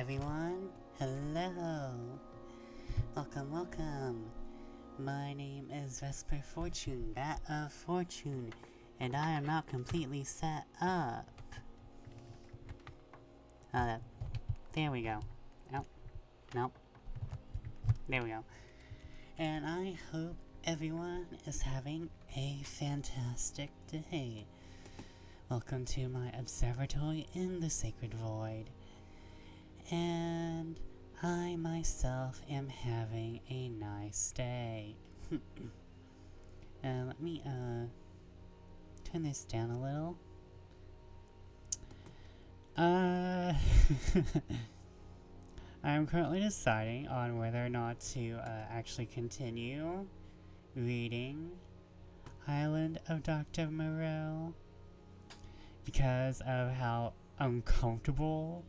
everyone. Hello. Welcome. My name is Vesper Fortune, Bat of Fortune, and I am not completely set up. There we go. Nope. There we go. And I hope everyone is having a fantastic day. Welcome to my observatory in the Sacred Void. And I myself am having a nice day. Let me turn this down a little. I'm currently deciding on whether or not to actually continue reading Island of Dr. Moreau because of how uncomfortable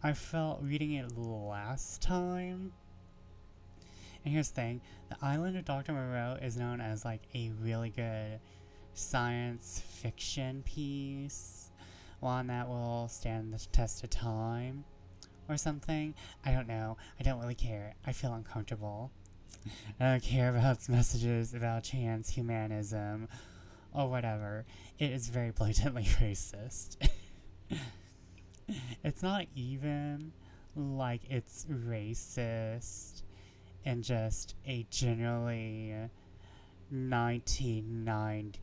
I felt reading it last time. And here's the thing, the Island of Dr. Moreau is known as like a really good science fiction piece, one that will stand the test of time or something. I don't know. I don't really care. I feel uncomfortable. I don't care about its messages about transhumanism or whatever. It is very blatantly racist. It's not even like it's racist in just a generally 1900s,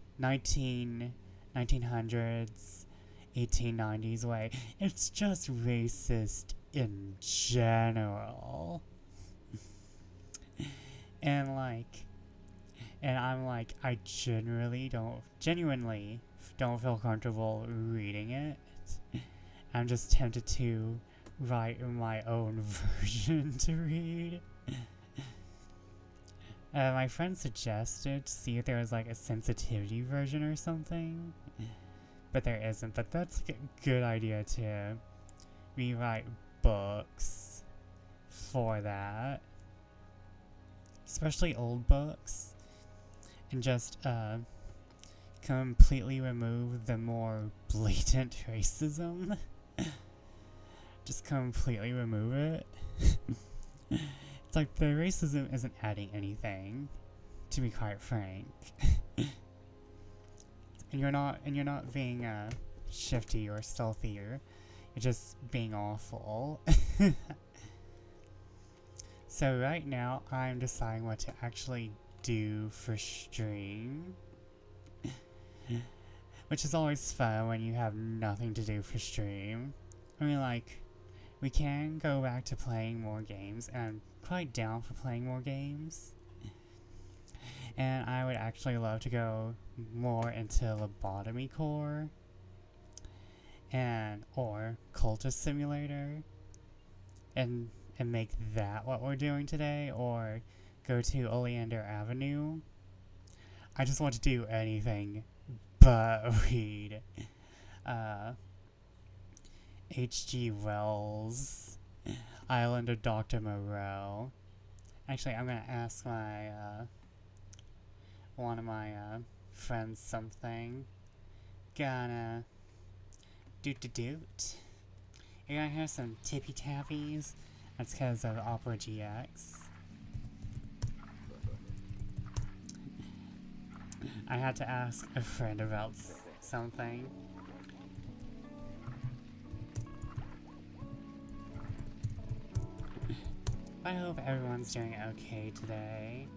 1890s way. It's just racist in general. And I'm like, I genuinely don't feel comfortable reading it. I'm just tempted to write my own version to read. My friend suggested to see if there was like a sensitivity version or something, but there isn't. But that's like a good idea to rewrite books for that, especially old books, and just completely remove the more blatant racism. Just completely remove it. It's like the racism isn't adding anything, to be quite frank. and you're not being shifty or stealthy, you're just being awful. So right now I'm deciding what to actually do for stream, which is always fun when you have nothing to do for stream. I mean, like, we can go back to playing more games, and I'm quite down for playing more games. And I would actually love to go more into Lobotomy Core or Cultist Simulator and make that what we're doing today, or go to Oleander Avenue. I just want to do anything but read H.G. Wells' Island of Dr. Moreau. Actually, I'm gonna ask my one of my friends something. Gonna doot. You're gonna hear some tippy tappies. That's because of Opera GX. I had to ask a friend about something. I hope everyone's doing okay today.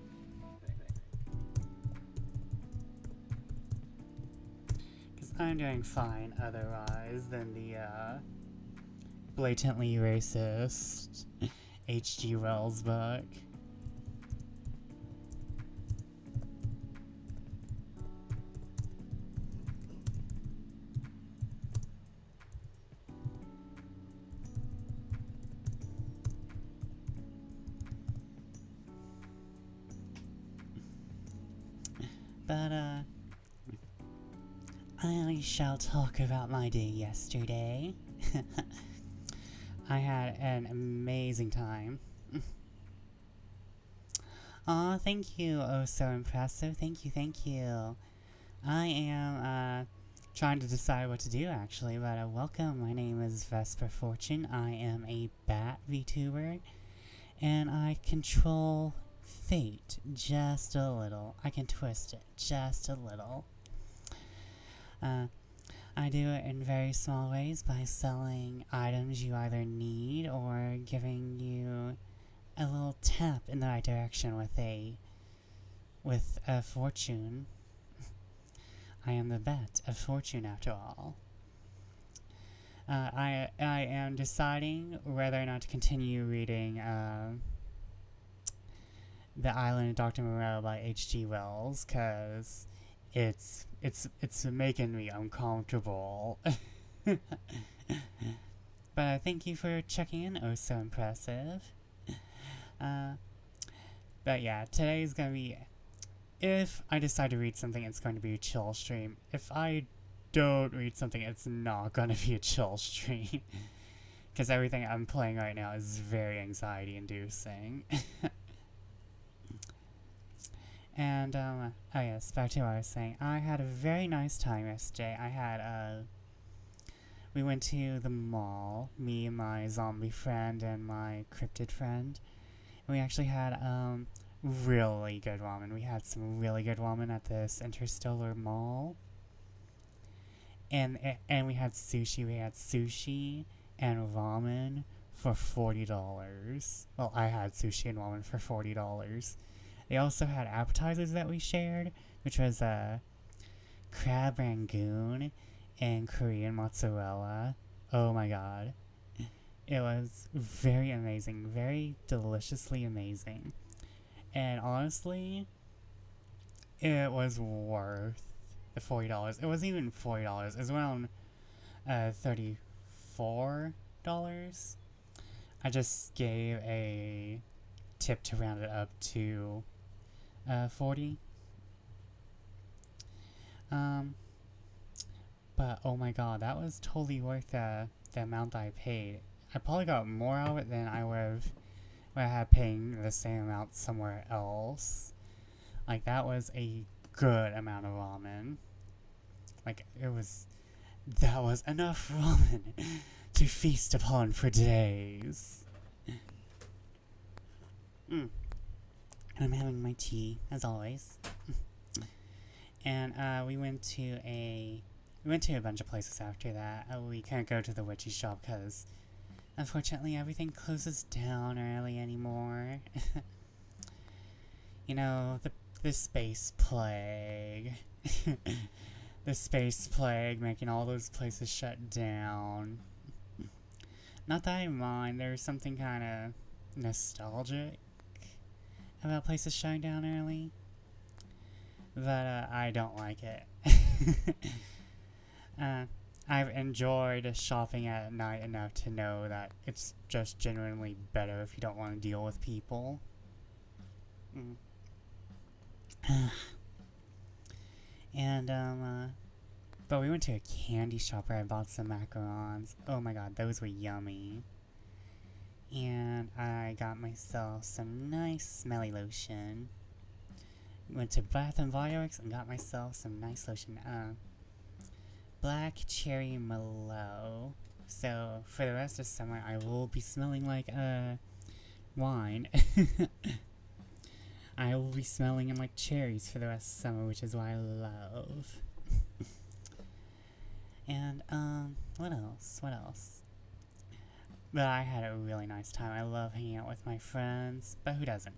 Because I'm doing fine otherwise than the blatantly racist H.G. Wells book. But, I shall talk about my day yesterday. I had an amazing time. Aw, thank you. Oh, so impressive. Thank you. I am, trying to decide what to do actually, but welcome. My name is Vesper Fortune. I am a bat VTuber, and I control fate just a little. I can twist it just a little. I do it in very small ways by selling items you either need or giving you a little tap in the right direction with a fortune. I am the bat of fortune after all. I am deciding whether or not to continue reading The Island of Dr. Moreau by H.G. Wells, cause it's making me uncomfortable. But thank you for checking in. Oh, so impressive. But yeah, today's gonna be, if I decide to read something, it's going to be a chill stream. If I don't read something, it's not gonna be a chill stream. Because everything I'm playing right now is very anxiety inducing. And, oh yes, back to what I was saying. I had a very nice time yesterday. We went to the mall, me and my zombie friend and my cryptid friend. And we actually had, really good ramen. We had some really good ramen at this Interstellar Mall. And we had sushi. We had sushi and ramen for $40. Well, I had sushi and ramen for $40. They also had appetizers that we shared, which was crab rangoon and Korean mozzarella. Oh my god. It was very amazing, very deliciously amazing. And honestly, it was worth the $40. It wasn't even $40. It was around $34. I just gave a tip to round it up to 40. But oh my god, that was totally worth the amount I paid. I probably got more out of it than I would have had paying the same amount somewhere else. Like, that was a good amount of ramen. Like, that was enough ramen to feast upon for days. I'm having my tea, as always. And we went to a bunch of places after that. We can't go to the witchy shop because unfortunately everything closes down early anymore. You know, the space plague. The space plague making all those places shut down. Not that I mind, there's something kind of nostalgic about places shutting down early, but I don't like it. I've enjoyed shopping at night enough to know that it's just genuinely better if you don't want to deal with people. And but we went to a candy shop where I bought some macarons. Oh my god, those were yummy. And I got myself some nice smelly lotion. Went to Bath and Body Works and got myself some nice lotion. Black Cherry Merlot. So for the rest of summer, I will be smelling like wine. I will be smelling like cherries for the rest of summer, which is what I love. And what else? But I had a really nice time. I love hanging out with my friends. But who doesn't?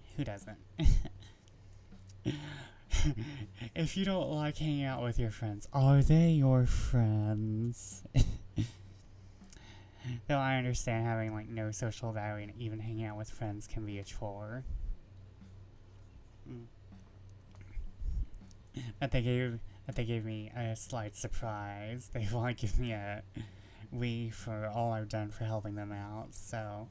If you don't like hanging out with your friends, are they your friends? Though I understand having like no social value and even hanging out with friends can be a chore. But they gave me a slight surprise. They want to give me a Wii for all I've done for helping them out, so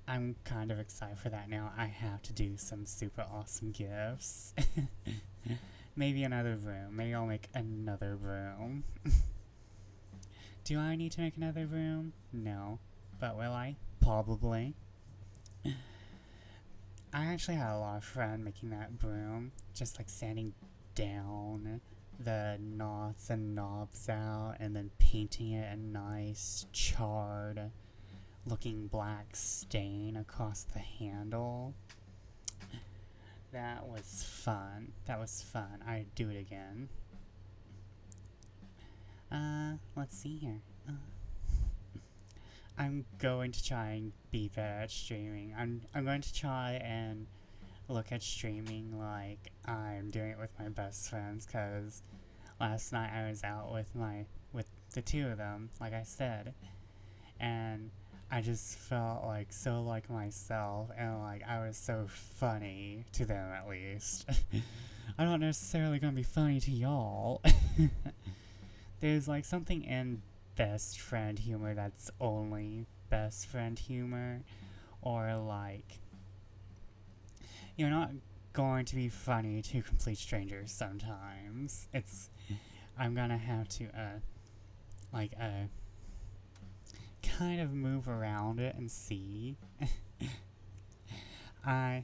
I'm kind of excited for that now. I have to do some super awesome gifts. Maybe another room. Maybe I'll make another room. Do I need to make another room? No. But will I? Probably. I actually had a lot of fun making that broom. Just like sanding down the knots and knobs out and then painting it a nice charred looking black stain across the handle. That was fun. That was fun. I'd do it again. Let's see here. I'm going to try and be better at streaming. I'm going to try and look at streaming like I'm doing it with my best friends, because last night I was out with the two of them, like I said, and I just felt like so like myself, and like I was so funny to them, at least. I'm not necessarily gonna be funny to y'all. There's like something in best friend humor that's only best friend humor, or like you're not going to be funny to complete strangers sometimes. I'm gonna have to kind of move around it and see. I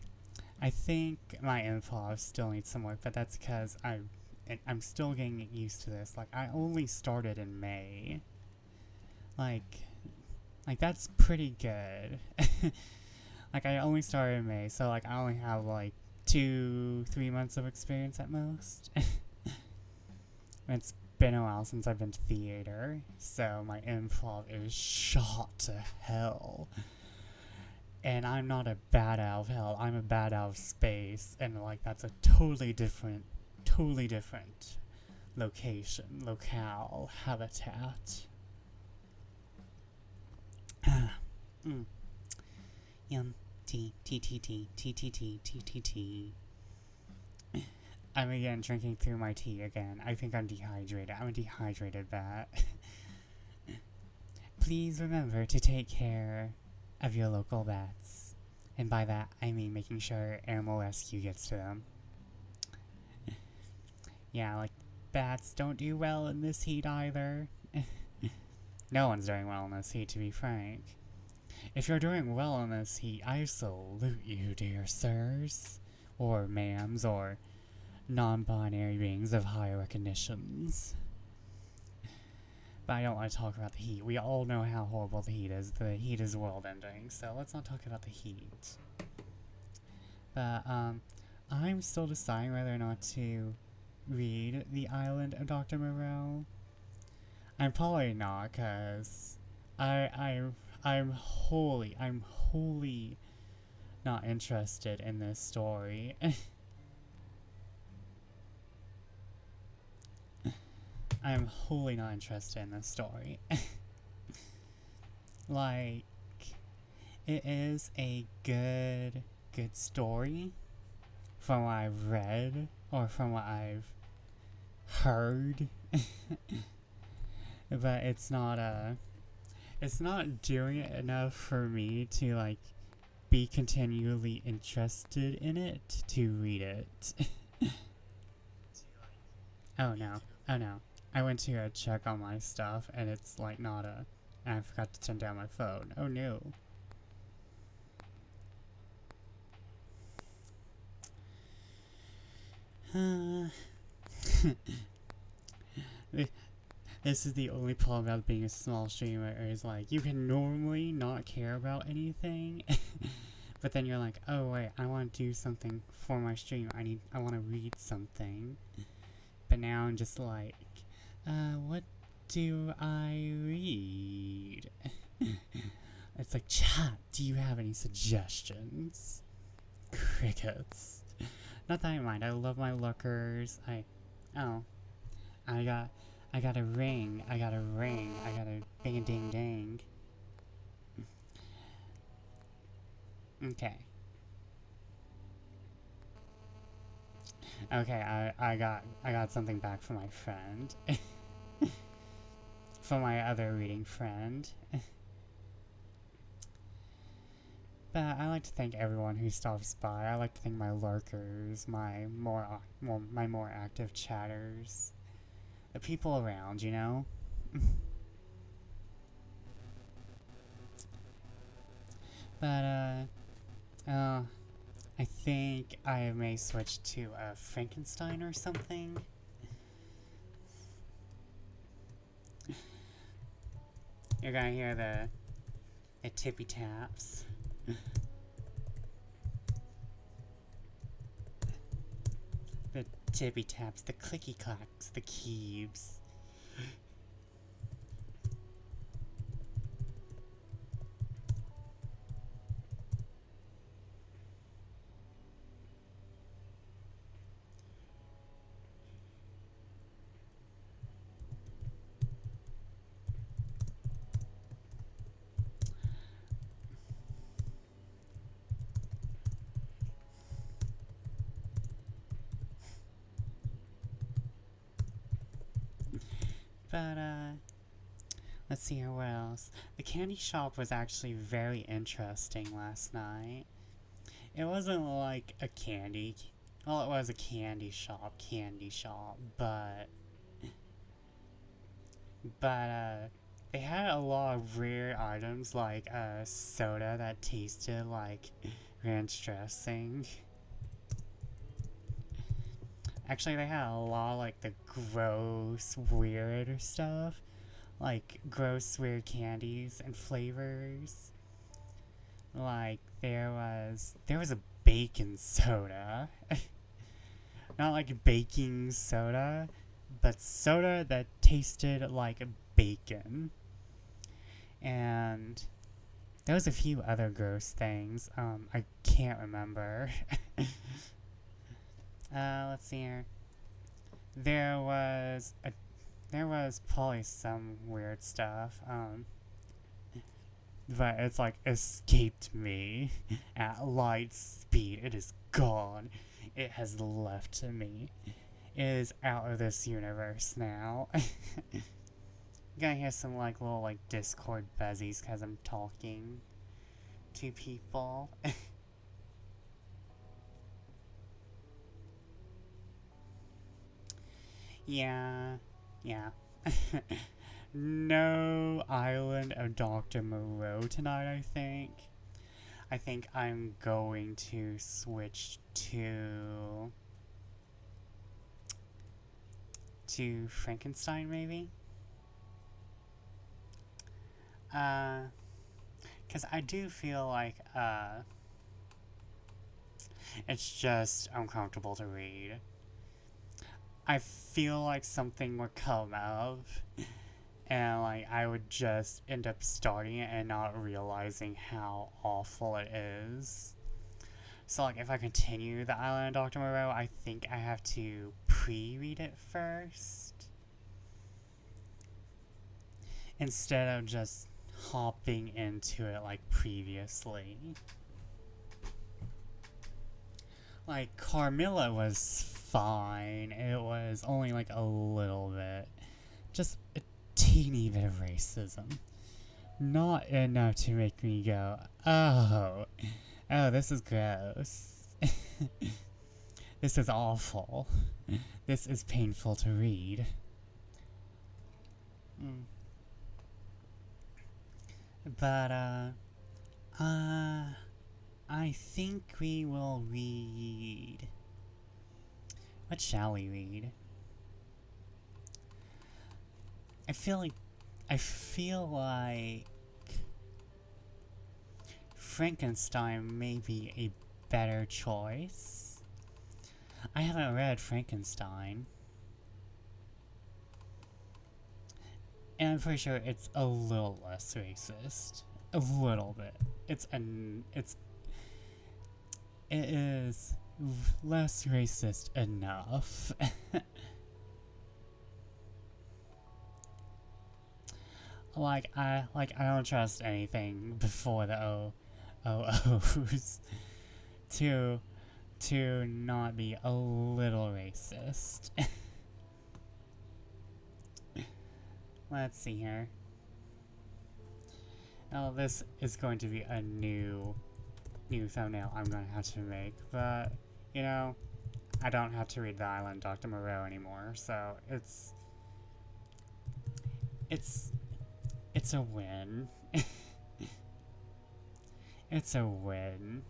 think my improv still needs some work, but that's because I'm still getting used to this. Like, I only started in May. Like that's pretty good. Like, I only started in May, so like I only have like 2-3 months of experience at most. It's been a while since I've been to theater, so my improv is shot to hell. And I'm not a bat out of hell, I'm a bat out of space, and like that's a totally different locale, habitat. Yum, tea. I'm again drinking through my tea again. I think I'm dehydrated. I'm a dehydrated bat. Please remember to take care of your local bats. And by that, I mean making sure animal rescue gets to them. Yeah, like, bats don't do well in this heat either. No one's doing well in this heat, to be frank. If you're doing well in this heat, I salute you, dear sirs, or ma'ams, or non-binary beings of higher recognitions. But I don't want to talk about the heat. We all know how horrible the heat is. The heat is world-ending, so let's not talk about the heat. But, I'm still deciding whether or not to read The Island of Dr. Moreau. I'm probably not, cause I'm wholly not interested in this story. I'm wholly not interested in this story. Like, it is a good story from what I've read or from what I've heard. But it's not doing it enough for me to like be continually interested in it to read it. Oh no. I went to check on my stuff and it's like not and I forgot to turn down my phone. Oh no. This is the only problem about being a small streamer, is like you can normally not care about anything, but then you're like, oh wait, I want to do something for my stream. I want to read something, but now I'm just like, what do I read? It's like, chat, do you have any suggestions? Crickets. Not that I mind. I love my lookers. I got a ring. I got a bing a ding ding. Okay. Okay, I got something back from my friend. From my other reading friend. But I like to thank everyone who stops by. I like to thank my lurkers, my more active chatters. The people around, you know? But, I think I may switch to Frankenstein or something. You're gonna hear the tippy taps. The tippy taps, the clicky clacks, the keeps. But, let's see here, what else? The candy shop was actually very interesting last night. It wasn't like a candy... Well, it was a candy shop, but... they had a lot of weird items, like a soda that tasted like ranch dressing. Actually, they had a lot of, like, the gross, weird stuff. Like, gross, weird candies and flavors. Like, there was a bacon soda. Not like baking soda, but soda that tasted like bacon. And there was a few other gross things. I can't remember. Let's see here. There was probably some weird stuff. But it's like escaped me at light speed. It is gone. It has left me. It is out of this universe now. You're gonna hear some like little like Discord buzzies because I'm talking to people. Yeah. No Island of Dr. Moreau tonight, I think. I think I'm going to switch to Frankenstein, maybe? Because I do feel like, it's just uncomfortable to read. I feel like something would come up, and like I would just end up starting it and not realizing how awful it is. So like if I continue The Island of Dr. Moreau, I think I have to pre-read it first, instead of just hopping into it like previously. Like, Carmilla was fine. It was only like a little bit. Just a teeny bit of racism. Not enough to make me go, oh, this is gross. This is awful. This is painful to read. But, I think we will read... What shall we read? I feel like Frankenstein may be a better choice. I haven't read Frankenstein. And I'm pretty sure it's a little less racist. A little bit. It is less racist enough. I don't trust anything before the OOs to not be a little racist. Let's see here. Oh, this is going to be a new thumbnail I'm gonna have to make, but you know, I don't have to read The Island Dr. Moreau anymore, so it's a win. It's a win.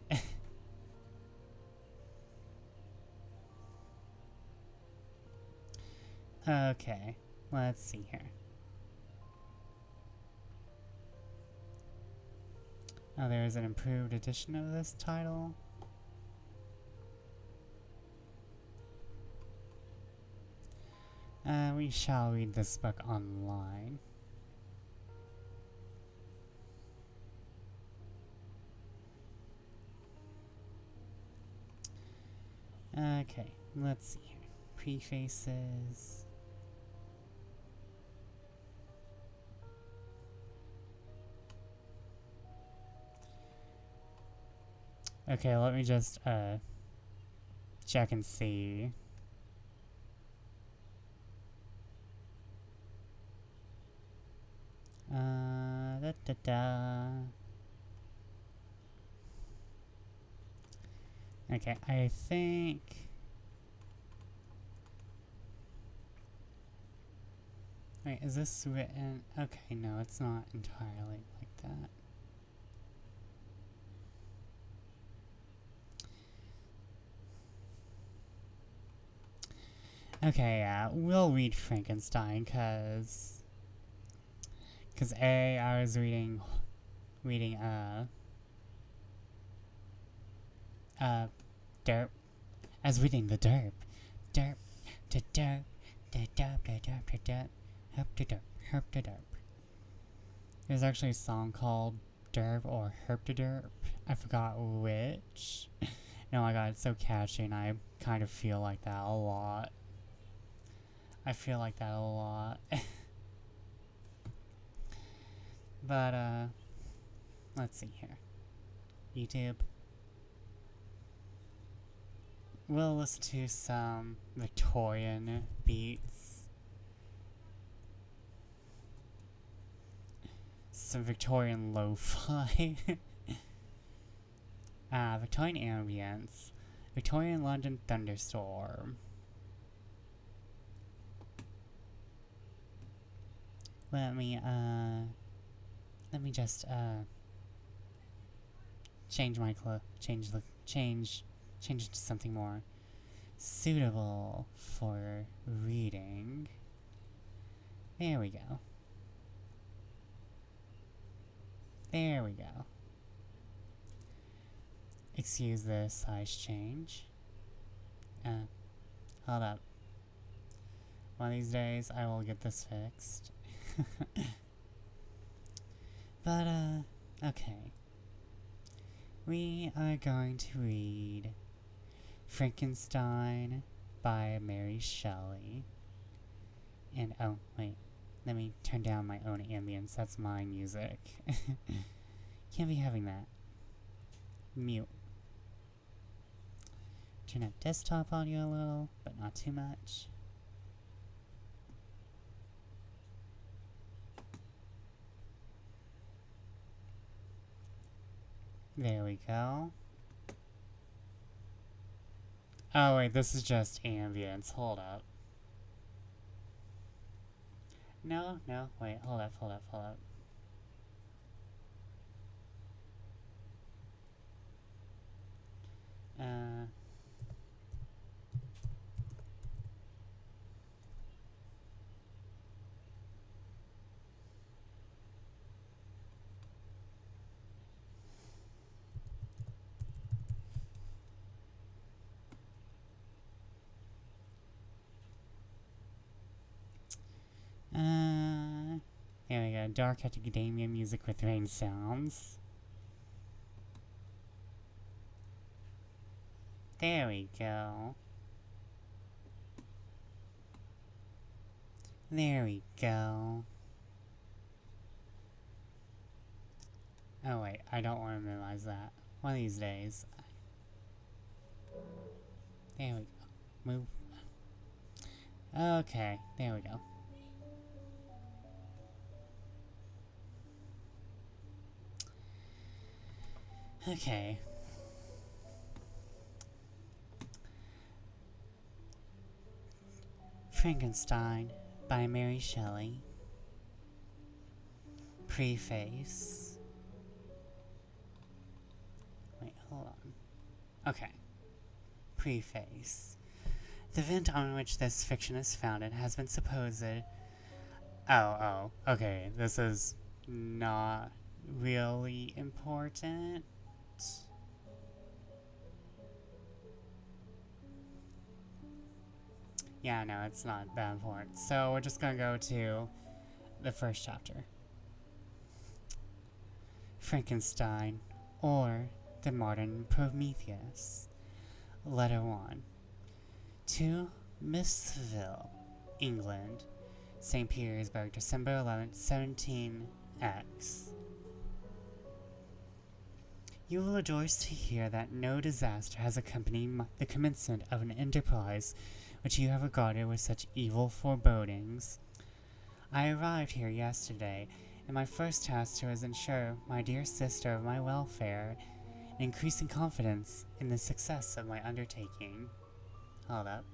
Okay, let's see here. Oh, there is an improved edition of this title. We shall read this book online. Okay, let's see here. Prefaces. Okay, let me just check and see. Da da da. Okay, I think. Wait, is this written? Okay, no, it's not entirely like that. Okay, yeah, we'll read Frankenstein, cause A, I was reading, derp. I was reading the derp. Derp, da derp, da derp, da derp, da derp, herp da derp, herp da derp. There's actually a song called Derp or Herp da derp. I forgot which. Oh my god, it's so catchy, and I kind of feel like that a lot. I feel like that a lot. But, let's see here. YouTube. We'll listen to some Victorian beats. Some Victorian lo-fi. Victorian ambience. Victorian London thunderstorm. Let me just, change it to something more suitable for reading. There we go. There we go. Excuse the size change. Hold up. One of these days I will get this fixed. But, okay. We are going to read Frankenstein by Mary Shelley. And, oh, wait. Let me turn down my own ambience. That's my music. Can't be having that. Mute. Turn up desktop audio a little, but not too much. There we go. Oh wait, this is just ambience. Hold up. No, wait, hold up. There we go. Dark academia music with rain sounds. There we go. There we go. Oh wait, I don't want to minimize that. One of these days. There we go. Move. Okay, there we go. Okay. Frankenstein by Mary Shelley. Preface. Wait, hold on. Okay. Preface. The event on which this fiction is founded has been supposed... okay, this is not really important. Yeah, no, it's not that important. So we're just gonna go to the first chapter. Frankenstein, or the Modern Prometheus. Letter 1. To Missville, England, St. Petersburg, December 11th, 17X. You will rejoice to hear that no disaster has accompanied the commencement of an enterprise which you have regarded with such evil forebodings. I arrived here yesterday, and my first task was to ensure my dear sister of my welfare, and increasing confidence in the success of my undertaking. Hold up.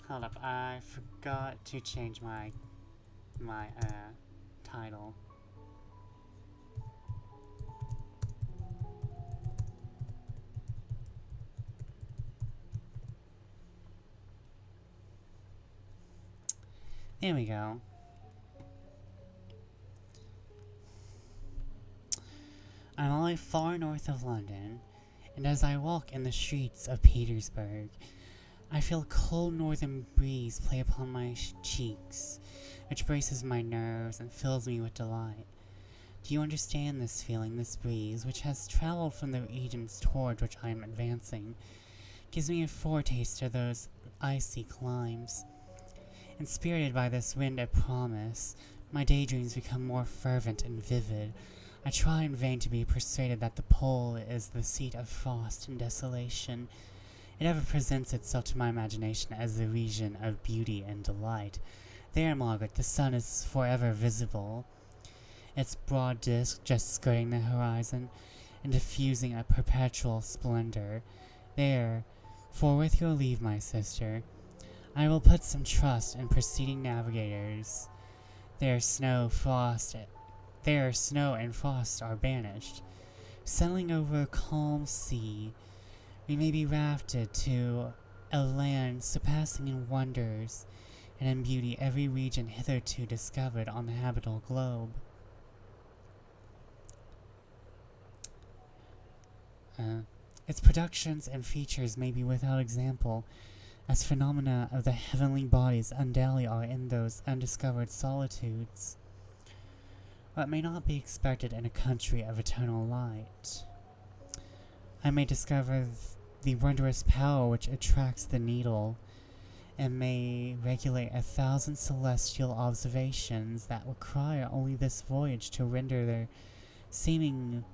Hold up, I forgot to change my title. There we go. I'm only far north of London, and as I walk in the streets of Petersburg, I feel a cold northern breeze play upon my cheeks, which braces my nerves and fills me with delight. Do you understand this feeling? This breeze, which has traveled from the regions toward which I am advancing, gives me a foretaste of those icy climes. Inspirited by this wind of promise, my daydreams become more fervent and vivid. I try in vain to be persuaded that the pole is the seat of frost and desolation. It ever presents itself to my imagination as the region of beauty and delight. There, Margaret, the sun is forever visible, its broad disk just skirting the horizon and diffusing a perpetual splendor. There, for with your leave, my sister, I will put some trust in preceding navigators. There snow and frost are banished. Sailing over a calm sea, we may be rafted to a land surpassing in wonders and in beauty every region hitherto discovered on the habitable globe. Its productions and features may be without example, as phenomena of the heavenly bodies undoubtedly are in those undiscovered solitudes. What may not be expected in a country of eternal light? I may discover the wondrous power which attracts the needle, and may regulate 1,000 celestial observations that require only this voyage to render their seeming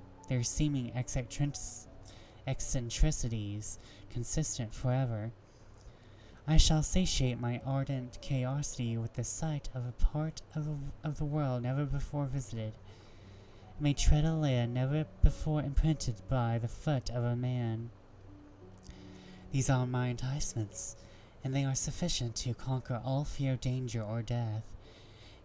eccentricities consistent forever. I shall satiate my ardent curiosity with the sight of a part of the world never before visited, and may tread a land never before imprinted by the foot of a man. These are my enticements, and they are sufficient to conquer all fear of danger or death,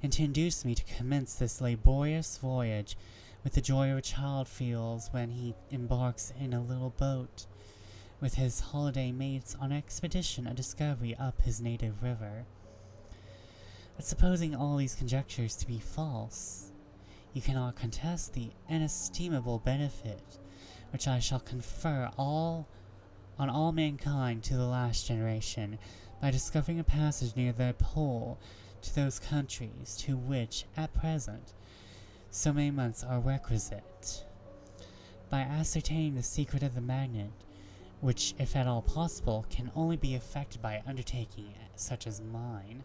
and to induce me to commence this laborious voyage with the joy a child feels when he embarks in a little boat with his holiday mates on an expedition of discovery up his native river. But supposing all these conjectures to be false, you cannot contest the inestimable benefit which I shall confer on all mankind to the last generation, by discovering a passage near the pole to those countries to which, at present, so many months are requisite. By ascertaining the secret of the magnet, which, if at all possible, can only be effected by undertaking such as mine.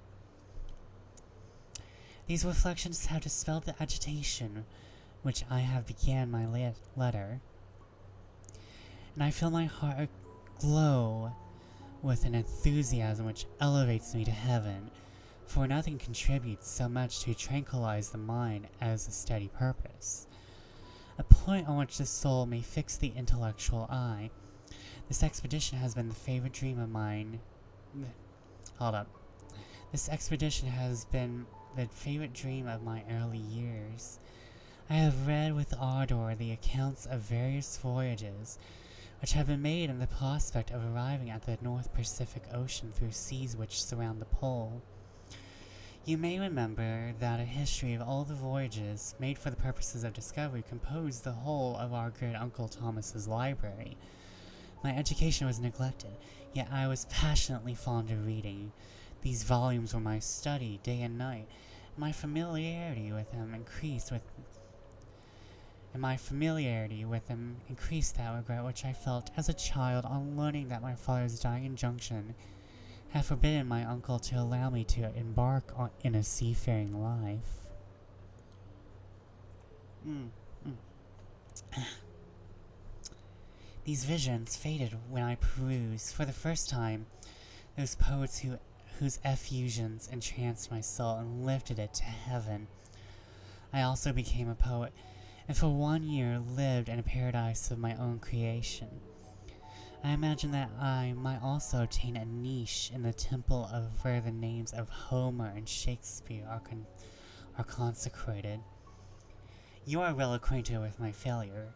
These reflections have dispelled the agitation which I have began my letter, and I feel my heart glow with an enthusiasm which elevates me to heaven, for nothing contributes so much to tranquilize the mind as a steady purpose, a point on which the soul may fix the intellectual eye. This expedition has been the favorite dream of mine. This expedition has been the favorite dream of my early years. I have read with ardor the accounts of various voyages which have been made in the prospect of arriving at the North Pacific Ocean through seas which surround the pole. You may remember that a history of all the voyages made for the purposes of discovery composed the whole of our great Uncle Thomas's library. My education was neglected, yet I was passionately fond of reading. These volumes were my study day and night. My familiarity with them increased with that regret which I felt as a child on learning that my father's dying injunction had forbidden my uncle to allow me to embark in a seafaring life. These visions faded when I perused, for the first time, those poets whose effusions entranced my soul and lifted it to heaven. I also became a poet, and for 1 year lived in a paradise of my own creation. I imagine that I might also attain a niche in the temple of where the names of Homer and Shakespeare are consecrated. You are well acquainted with my failure,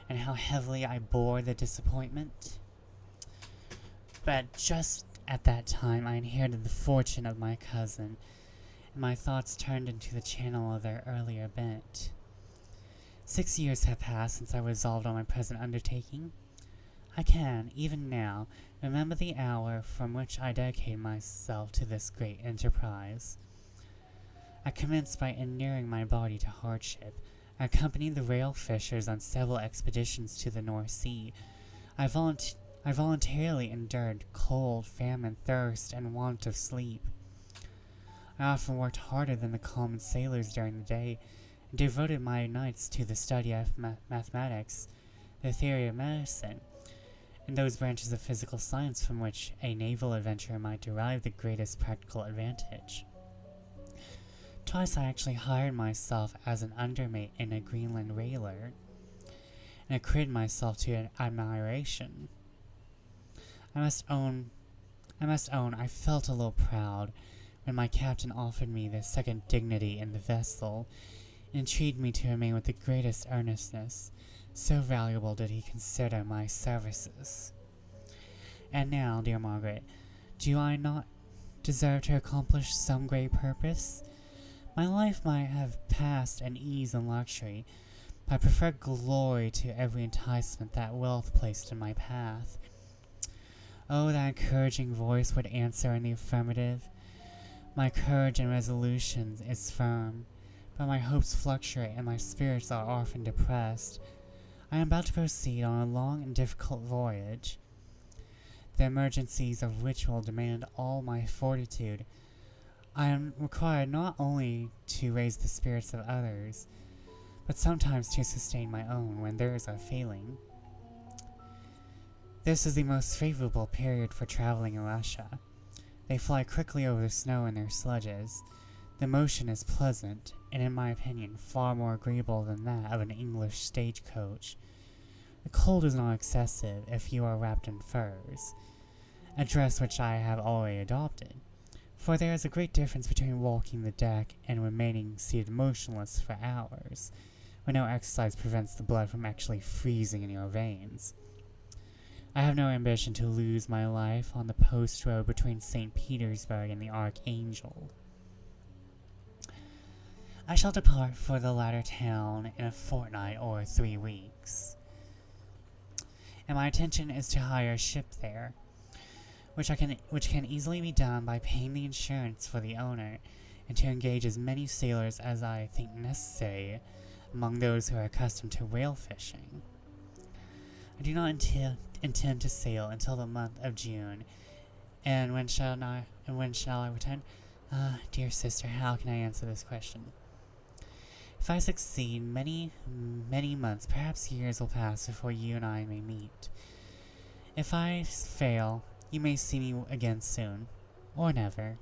and how heavily I bore the disappointment. But just at that time I inherited the fortune of my cousin, and my thoughts turned into the channel of their earlier bent. 6 years have passed since I resolved on my present undertaking. I can, even now, remember the hour from which I dedicated myself to this great enterprise. I commenced by inuring my body to hardship. I accompanied the rail fishers on several expeditions to the North Sea. I voluntarily endured cold, famine, thirst, and want of sleep. I often worked harder than the common sailors during the day, and devoted my nights to the study of mathematics, the theory of medicine, and those branches of physical science from which a naval adventurer might derive the greatest practical advantage. Twice I actually hired myself as an undermate in a Greenland whaler, and acquitted myself to admiration. I must own I felt a little proud when my captain offered me the second dignity in the vessel, and entreated me to remain with the greatest earnestness, so valuable did he consider my services. And now, dear Margaret, do I not deserve to accomplish some great purpose? My life might have passed in ease and luxury, but I prefer glory to every enticement that wealth placed in my path. Oh, that encouraging voice would answer in the affirmative. My courage and resolution is firm, but my hopes fluctuate and my spirits are often depressed. I am about to proceed on a long and difficult voyage, the emergencies of which will demand all my fortitude. I am required not only to raise the spirits of others, but sometimes to sustain my own when theirs are failing. This is the most favorable period for traveling in Russia. They fly quickly over the snow in their sledges. The motion is pleasant, and in my opinion far more agreeable than that of an English stagecoach. The cold is not excessive if you are wrapped in furs, a dress which I have already adopted, for there is a great difference between walking the deck and remaining seated motionless for hours, when no exercise prevents the blood from actually freezing in your veins. I have no ambition to lose my life on the post road between St. Petersburg and the Archangel. I shall depart for the latter town in a fortnight or 3 weeks, and my intention is to hire a ship there, which can easily be done by paying the insurance for the owner, and to engage as many sailors as I think necessary among those who are accustomed to whale fishing. I do not intend to sail until the month of June. And when shall I return? Dear sister, how can I answer this question? If I succeed, many months, perhaps years will pass before you and I may meet. If I fail, you may see me again soon, or never.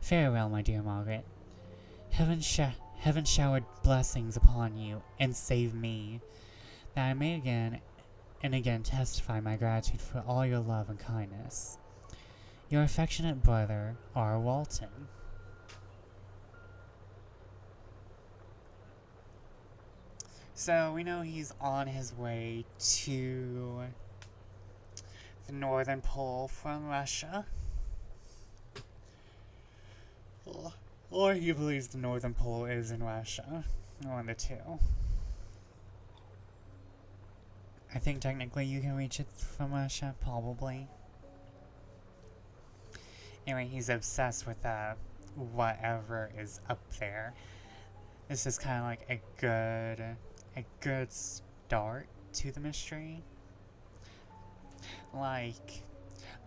Farewell, my dear Margaret. Heaven showered blessings upon you, and save me, that I may again and again testify my gratitude for all your love and kindness. Your affectionate brother, R. Walton. So we know he's on his way to the Northern Pole from Russia. Or he believes the Northern Pole is in Russia. One of the two. I think technically you can reach it from Russia, probably. Anyway, he's obsessed with whatever is up there. This is kind of like a good start to the mystery. Like,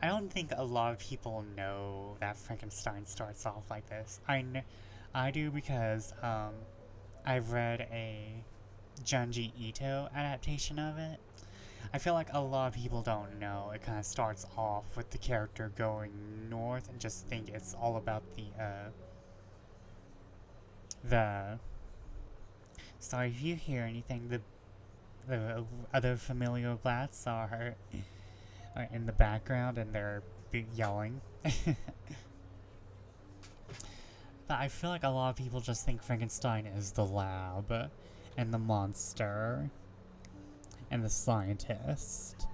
I don't think a lot of people know that Frankenstein starts off like this. I do because I've read a Junji Ito adaptation of it. I feel like a lot of people don't know. It kind of starts off with the character going north and just think it's all about the. Sorry if you hear anything. The other familiar blats are in the background and they're yelling. But I feel like a lot of people just think Frankenstein is the lab and the monster and the scientist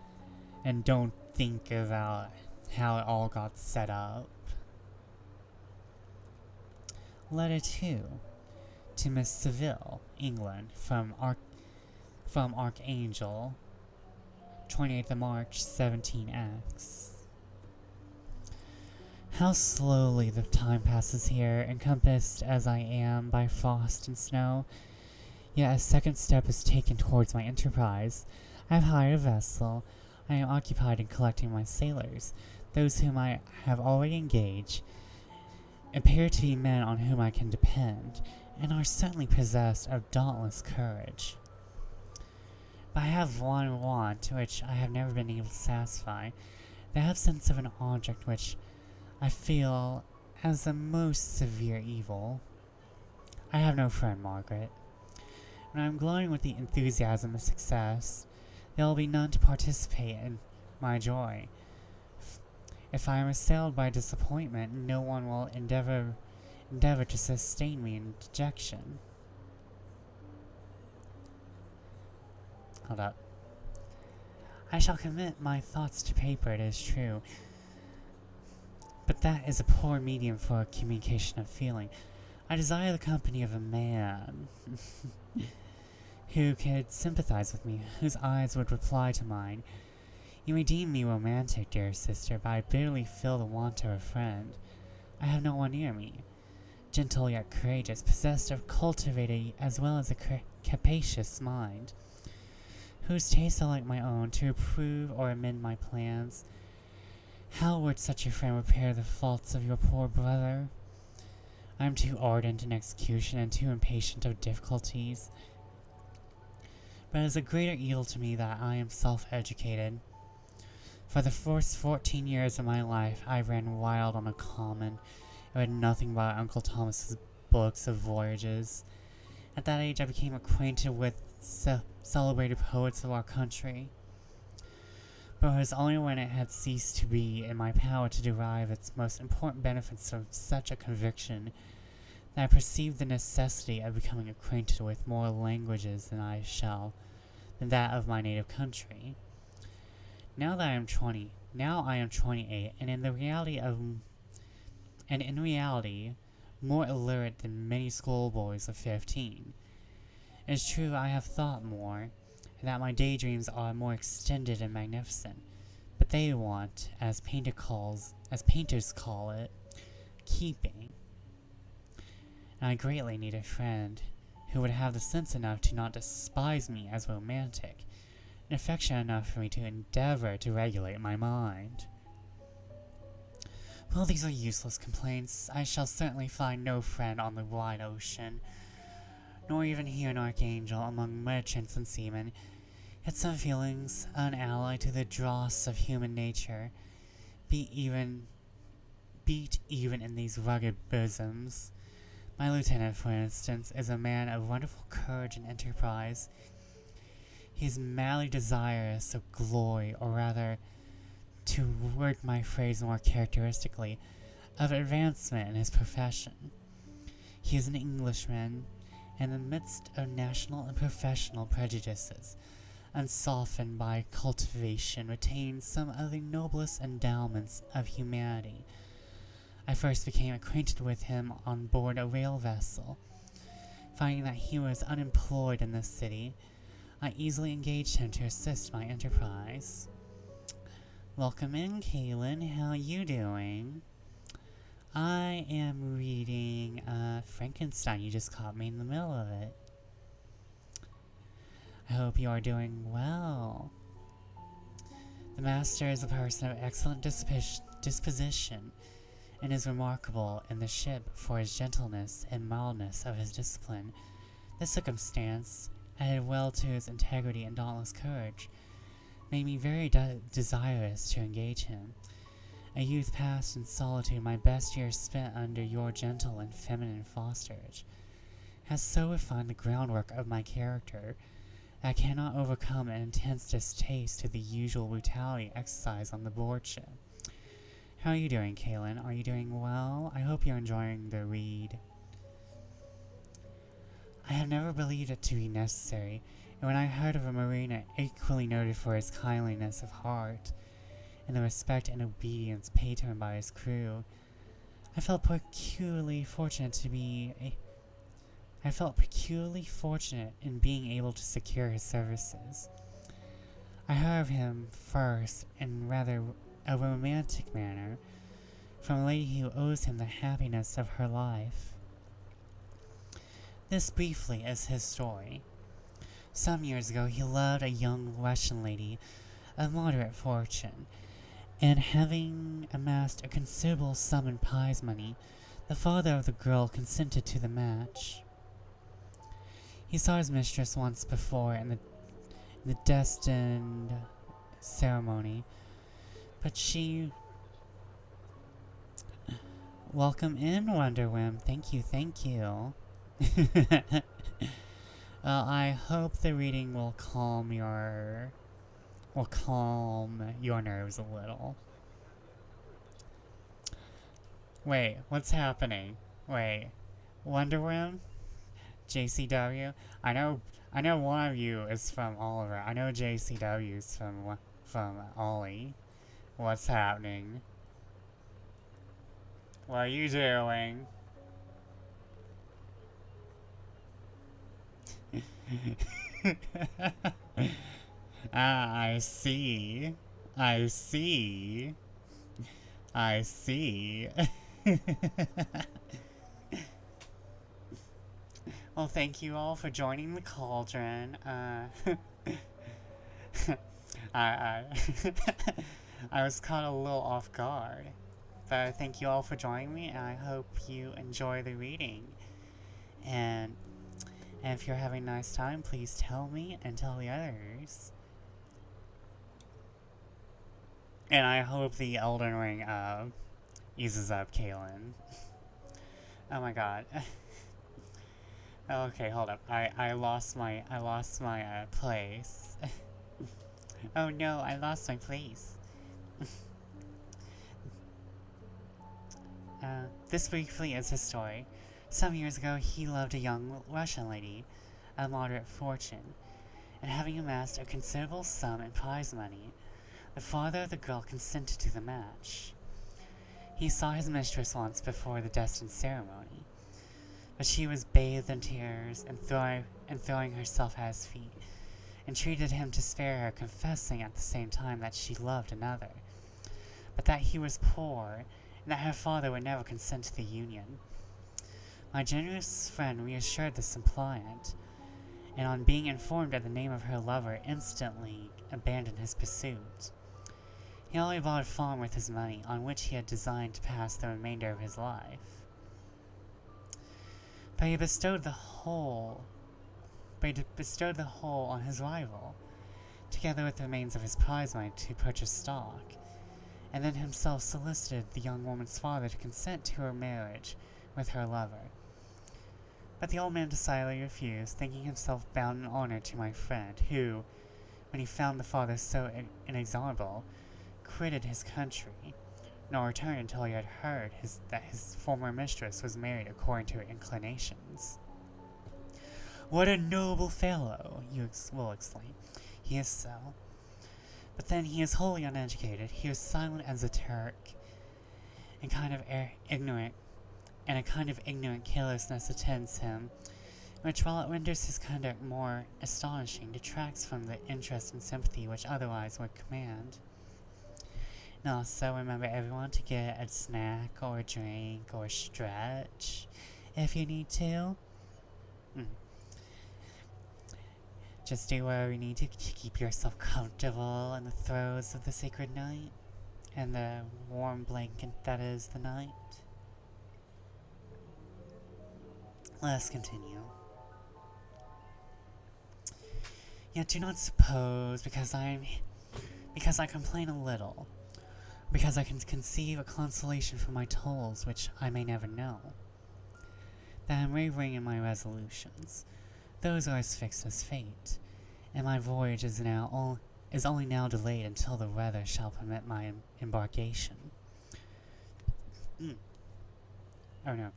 and don't think about how it all got set up. Letter 2 to Miss Seville, England, from Archangel, 28th of March, 17X. How slowly the time passes here, encompassed as I am by frost and snow. Yet a second step is taken towards my enterprise. I have hired a vessel. I am occupied in collecting my sailors. Those whom I have already engaged appear to be men on whom I can depend, and are certainly possessed of dauntless courage. But I have one want which I have never been able to satisfy, the absence of an object which I feel as the most severe evil. I have no friend, Margaret. When I am glowing with the enthusiasm of success, there will be none to participate in my joy. If I am assailed by disappointment, no one will endeavor to sustain me in dejection. Hold up. I shall commit my thoughts to paper, it is true, but that is a poor medium for communication of feeling. I desire the company of a man who could sympathize with me, whose eyes would reply to mine. You may deem me romantic, dear sister, but I bitterly feel the want of a friend. I have no one near me, gentle yet courageous, possessed of cultivated as well as a capacious mind, whose tastes are like my own, to approve or amend my plans. How would such a friend repair the faults of your poor brother? I am too ardent in execution and too impatient of difficulties. But it is a greater evil to me that I am self-educated. For the first 14 years of my life, I ran wild on a common, and read nothing but Uncle Thomas's books of voyages. At that age, I became acquainted with celebrated poets of our country. But it was only when it had ceased to be in my power to derive its most important benefits from such a conviction that I perceived the necessity of becoming acquainted with more languages than that of my native country. Now I am 28, and in reality, more illiterate than many schoolboys of 15. It is true I have thought more, and that my daydreams are more extended and magnificent, but they want, as painters call it, keeping. And I greatly need a friend who would have the sense enough to not despise me as romantic, and affection enough for me to endeavor to regulate my mind. Well, these are useless complaints. I shall certainly find no friend on the wide ocean, nor even here in Archangel among merchants and seamen. Yet some feelings, unallied to the dross of human nature, beat even in these rugged bosoms. My lieutenant, for instance, is a man of wonderful courage and enterprise. He is madly desirous of glory, or rather, to word my phrase more characteristically, of advancement in his profession. He is an Englishman, in the midst of national and professional prejudices, unsoftened by cultivation, retains some of the noblest endowments of humanity. I first became acquainted with him on board a rail vessel. Finding that he was unemployed in this city, I easily engaged him to assist my enterprise. Welcome in, Kaylin. How are you doing? I am reading Frankenstein. You just caught me in the middle of it. I hope you are doing well. The master is a person of excellent disposition, and is remarkable in the ship for his gentleness and mildness of his discipline. This circumstance, added well to his integrity and dauntless courage, made me very desirous to engage him. A youth passed in solitude, my best years spent under your gentle and feminine fosterage, has so refined the groundwork of my character that I cannot overcome an intense distaste to the usual brutality exercised on the board ship. How are you doing, Kaylin? Are you doing well? I hope you're enjoying the read. I have never believed it to be necessary, and when I heard of a mariner equally noted for his kindliness of heart and the respect and obedience paid to him by his crew, I felt peculiarly fortunate in being able to secure his services. I heard of him first in rather a romantic manner from a lady who owes him the happiness of her life. This briefly is his story. Some years ago he loved a young Russian lady of moderate fortune, and having amassed a considerable sum in prize money, the father of the girl consented to the match. He saw his mistress once before in the destined ceremony, but she... Welcome in, Wonder Whim. Thank you. Well, I hope the reading will calm your nerves a little. Wait, what's happening? Wait, Wonder Whim? JCW? I know one of you is from Oliver. I know JCW is from Ollie. What's happening? What are you doing? I see. Well, thank you all for joining the cauldron. I I was caught a little off guard. But thank you all for joining me, and I hope you enjoy the reading. And if you're having a nice time, please tell me and tell the others. And I hope the Elden Ring eases up Kaylin. Oh my god. Okay, hold up. I lost my place. Oh no, I lost my place. This briefly is his story. Some years ago, he loved a young Russian lady of moderate fortune, and having amassed a considerable sum in prize money, the father of the girl consented to the match. He saw his mistress once before the destined ceremony, but she was bathed in tears and throwing herself at his feet, entreated him to spare her, confessing at the same time that she loved another, but that he was poor, and that her father would never consent to the union. My generous friend reassured the suppliant, and on being informed of the name of her lover, instantly abandoned his pursuit. He only bought a farm with his money, on which he had designed to pass the remainder of his life. But he bestowed the whole on his rival, together with the remains of his prize money to purchase stock, and then himself solicited the young woman's father to consent to her marriage with her lover. But the old man decidedly refused, thinking himself bound in honor to my friend, who, when he found the father so inexorable, quitted his country, nor returned until he had heard that his former mistress was married according to her inclinations. What a noble fellow, you will exclaim. He is so. But then he is wholly uneducated, he is silent as a Turk, and kind of ignorant, and a kind of ignorant carelessness attends him, which, while it renders his conduct more astonishing, detracts from the interest and sympathy which otherwise would command. And also remember everyone to get a snack or a drink or a stretch if you need to. Just do whatever you need to keep yourself comfortable in the throes of the sacred night and the warm blanket that is the night. Let's continue. Yet do not suppose, because I complain a little, because I can conceive a consolation for my tolls which I may never know, that I am wavering in my resolutions. Those are as fixed as fate, and my voyage is only now delayed until the weather shall permit my embarkation. Oh no.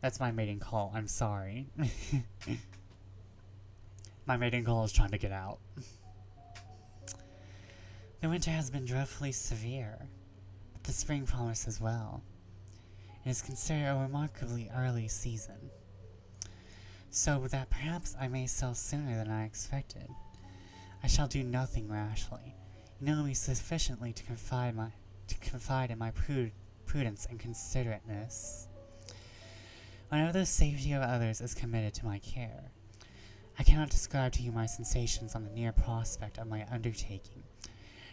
That's my mating call, I'm sorry. My mating call is trying to get out. The winter has been dreadfully severe, but the spring promises well. It is considered a remarkably early season, so that perhaps I may sail sooner than I expected. I shall do nothing rashly. You know me sufficiently to confide in my prudence and considerateness. Whenever the safety of others is committed to my care, I cannot describe to you my sensations on the near prospect of my undertaking.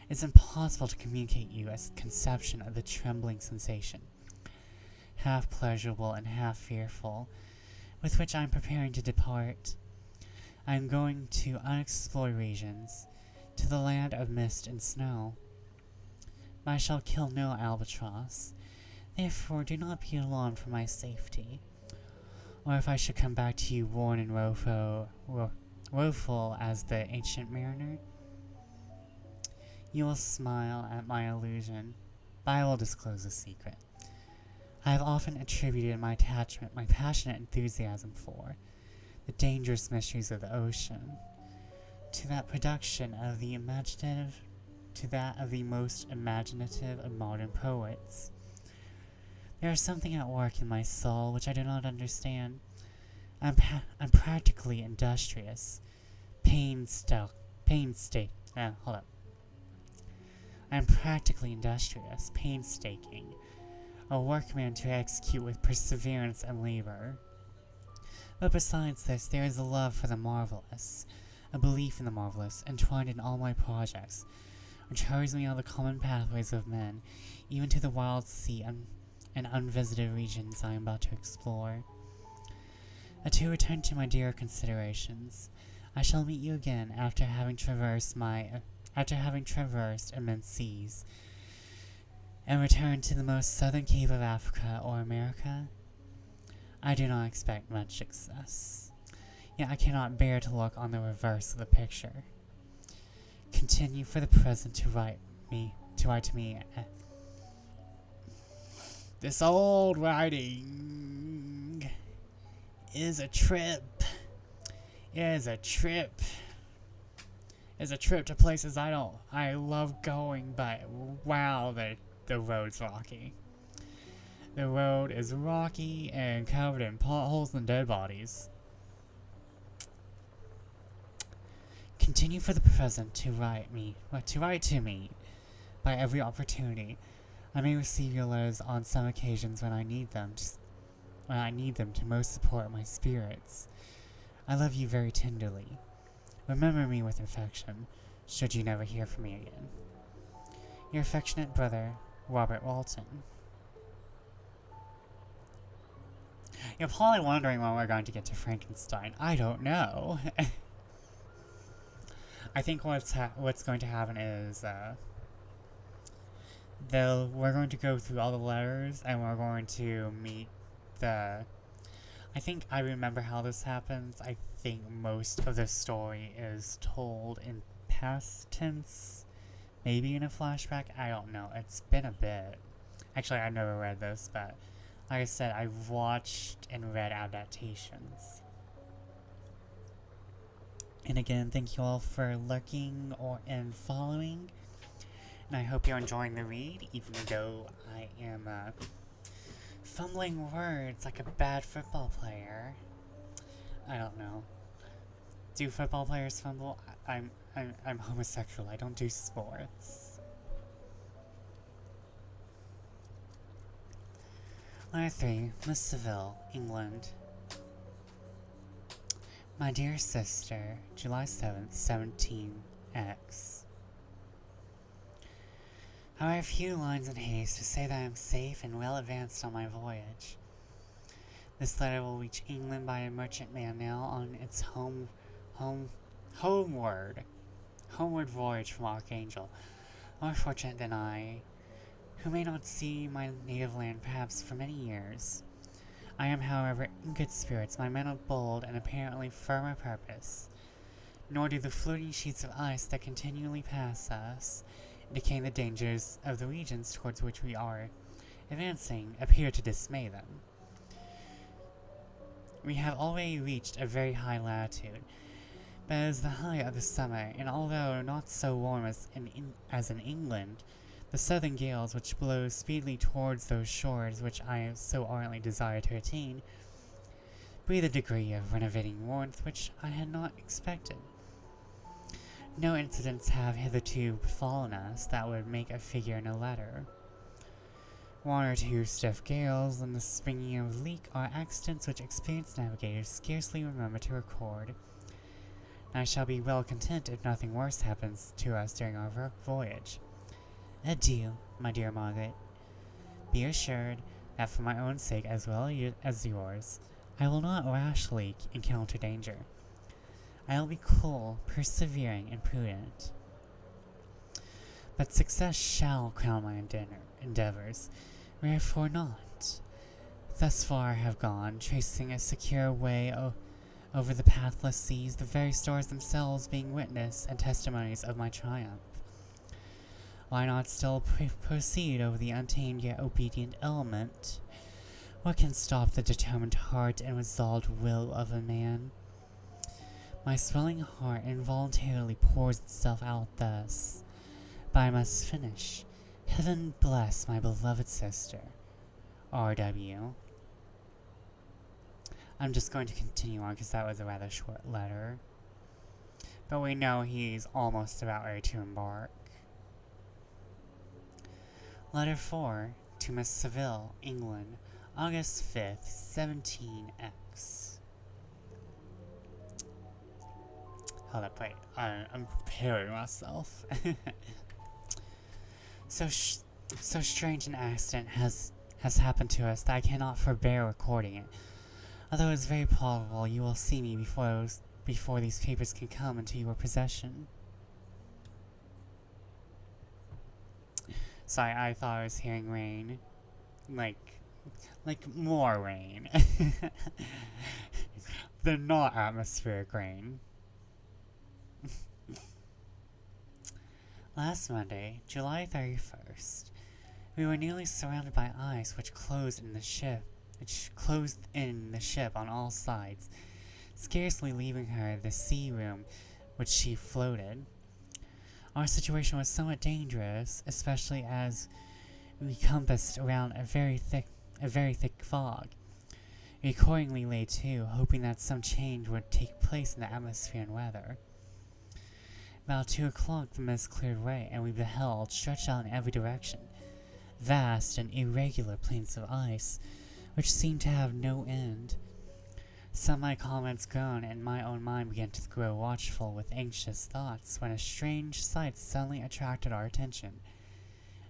It is impossible to communicate you a conception of the trembling sensation, half pleasurable and half fearful, with which I am preparing to depart. I am going to unexplored regions, to the land of mist and snow. But I shall kill no albatross, therefore do not be alarmed for my safety. Or if I should come back to you worn and woeful as the ancient mariner, you will smile at my illusion, but I will disclose a secret. I have often attributed my attachment, my passionate enthusiasm for the dangerous mysteries of the ocean, to that production of the imaginative, to that of the most imaginative of modern poets. There is something at work in my soul which I do not understand. I'm practically industrious, I'm practically industrious, painstaking, a workman to execute with perseverance and labor. But besides this, there is a love for the marvelous, a belief in the marvelous, entwined in all my projects, which hurries me on the common pathways of men, even to the wild sea and unvisited regions I am about to explore. To return to my dear considerations, I shall meet you again after having traversed immense seas, and return to the most southern cape of Africa or America. I do not expect much success, yet I cannot bear to look on the reverse of the picture. Continue for the present to write to me. This old writing is a trip. It is a trip. It's a trip to places I love going, but wow, the road's rocky. The road is rocky and covered in potholes and dead bodies. Continue for the present to write to me by every opportunity. I may receive your letters on some occasions when I need them to most support my spirits. I love you very tenderly. Remember me with affection, should you never hear from me again. Your affectionate brother, Robert Walton. You're probably wondering when we're going to get to Frankenstein. I don't know. I think what's going to happen is we're going to go through all the letters and we're going to meet I think I remember how this happens. I think most of the story is told in past tense, maybe in a flashback. I don't know. It's been a bit. Actually, I've never read this, but like I said, I've watched and read adaptations. And again, thank you all for lurking and following. and I hope you're enjoying the read, even though I am fumbling words like a bad football player. I don't know. Do football players fumble? I'm homosexual. I don't do sports. Letter 3, Miss Seville, England. My dear sister, July 7th, 17X. I write a few lines in haste to say that I am safe and well advanced on my voyage. This letter will reach England by a merchantman now on its homeward voyage from Archangel, more fortunate than I, who may not see my native land perhaps for many years. I am, however, in good spirits, my men are bold and apparently firm of purpose, nor do the floating sheets of ice that continually pass us, indicating the dangers of the regions towards which we are advancing, appear to dismay them. We have already reached a very high latitude, but it is the height of the summer, and although not so warm as in England, the southern gales which blow speedily towards those shores which I so ardently desire to attain, breathe a degree of renovating warmth which I had not expected. No incidents have hitherto befallen us that would make a figure in a letter. One or two stiff gales and the springing of a leak are accidents which experienced navigators scarcely remember to record, and I shall be well content if nothing worse happens to us during our voyage. Adieu, my dear Margaret. Be assured that for my own sake as well as yours, I will not rashly encounter danger. I will be cool, persevering, and prudent. But success shall crown my endeavors, wherefore not. Thus far I have gone, tracing a secure way over the pathless seas, the very stars themselves being witness and testimonies of my triumph. Why not still proceed over the untamed yet obedient element? What can stop the determined heart and resolved will of a man? My swelling heart involuntarily pours itself out thus, but I must finish. Heaven bless my beloved sister. R.W. I'm just going to continue on because that was a rather short letter. But we know he's almost about ready to embark. Letter 4 to Miss Seville, England, August 5th, 17X. Hold up, wait. I'm preparing myself. So strange an accident has happened to us that I cannot forbear recording it. Although it is very probable you will see me before these papers can come into your possession. Sorry, I thought I was hearing rain. Like more rain. They're not atmospheric rain. Last Monday, July 31st, we were nearly surrounded by ice which closed in the ship on all sides, scarcely leaving her the sea room which she floated. Our situation was somewhat dangerous, especially as we compassed around a very thick fog. We accordingly lay to, hoping that some change would take place in the atmosphere and weather. About 2 o'clock the mist cleared away, and we beheld, stretched out in every direction, vast and irregular plains of ice, which seemed to have no end. Some of my comments grown, and my own mind began to grow watchful with anxious thoughts, when a strange sight suddenly attracted our attention,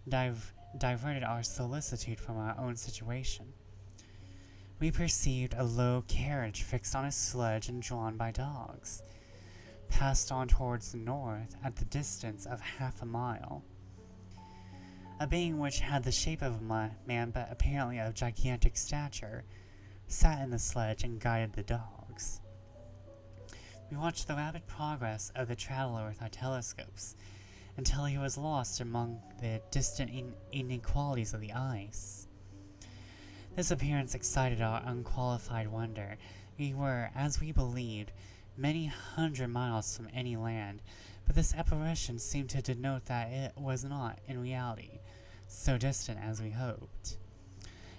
diverted our solicitude from our own situation. We perceived a low carriage fixed on a sledge and drawn by dogs, passed on towards the north at the distance of half a mile. A being which had the shape of a man but apparently of gigantic stature sat in the sledge and guided the dogs. We watched the rapid progress of the traveler with our telescopes until he was lost among the distant inequalities of the ice. This appearance excited our unqualified wonder. We were, as we believed, many hundred miles from any land, but this apparition seemed to denote that it was not, in reality, so distant as we hoped.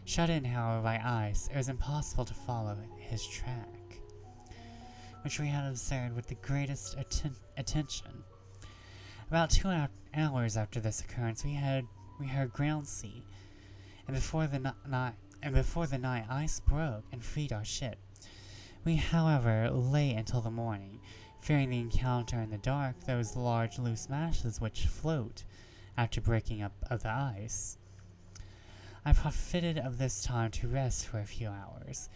Shut in, however, by ice, it was impossible to follow his track, which we had observed with the greatest attention. About 2 hours after this occurrence, we heard ground sea, and before the night ice broke and freed our ship. We, however, lay until the morning, fearing the encounter in the dark those large loose masses which float after breaking up of the ice. I profited of this time to rest for a few hours.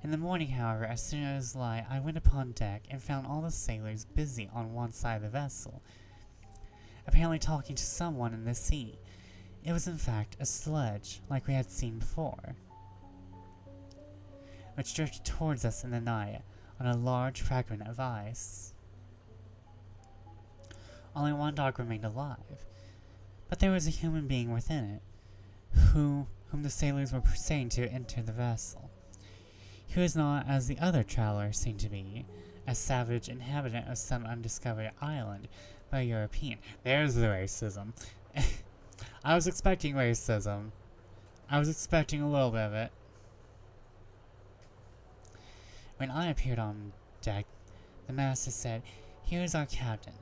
In the morning, however, as soon as it was light, I went upon deck and found all the sailors busy on one side of the vessel, apparently talking to someone in the sea. It was in fact a sledge, like we had seen before, which drifted towards us in the night on a large fragment of ice. Only one dog remained alive, but there was a human being within it, whom the sailors were saying to enter the vessel. He was not, as the other travelers seemed to be, a savage inhabitant of some undiscovered island, but a European. There's the racism. I was expecting racism. I was expecting a little bit of it. When I appeared on deck, the master said, "Here is our captain,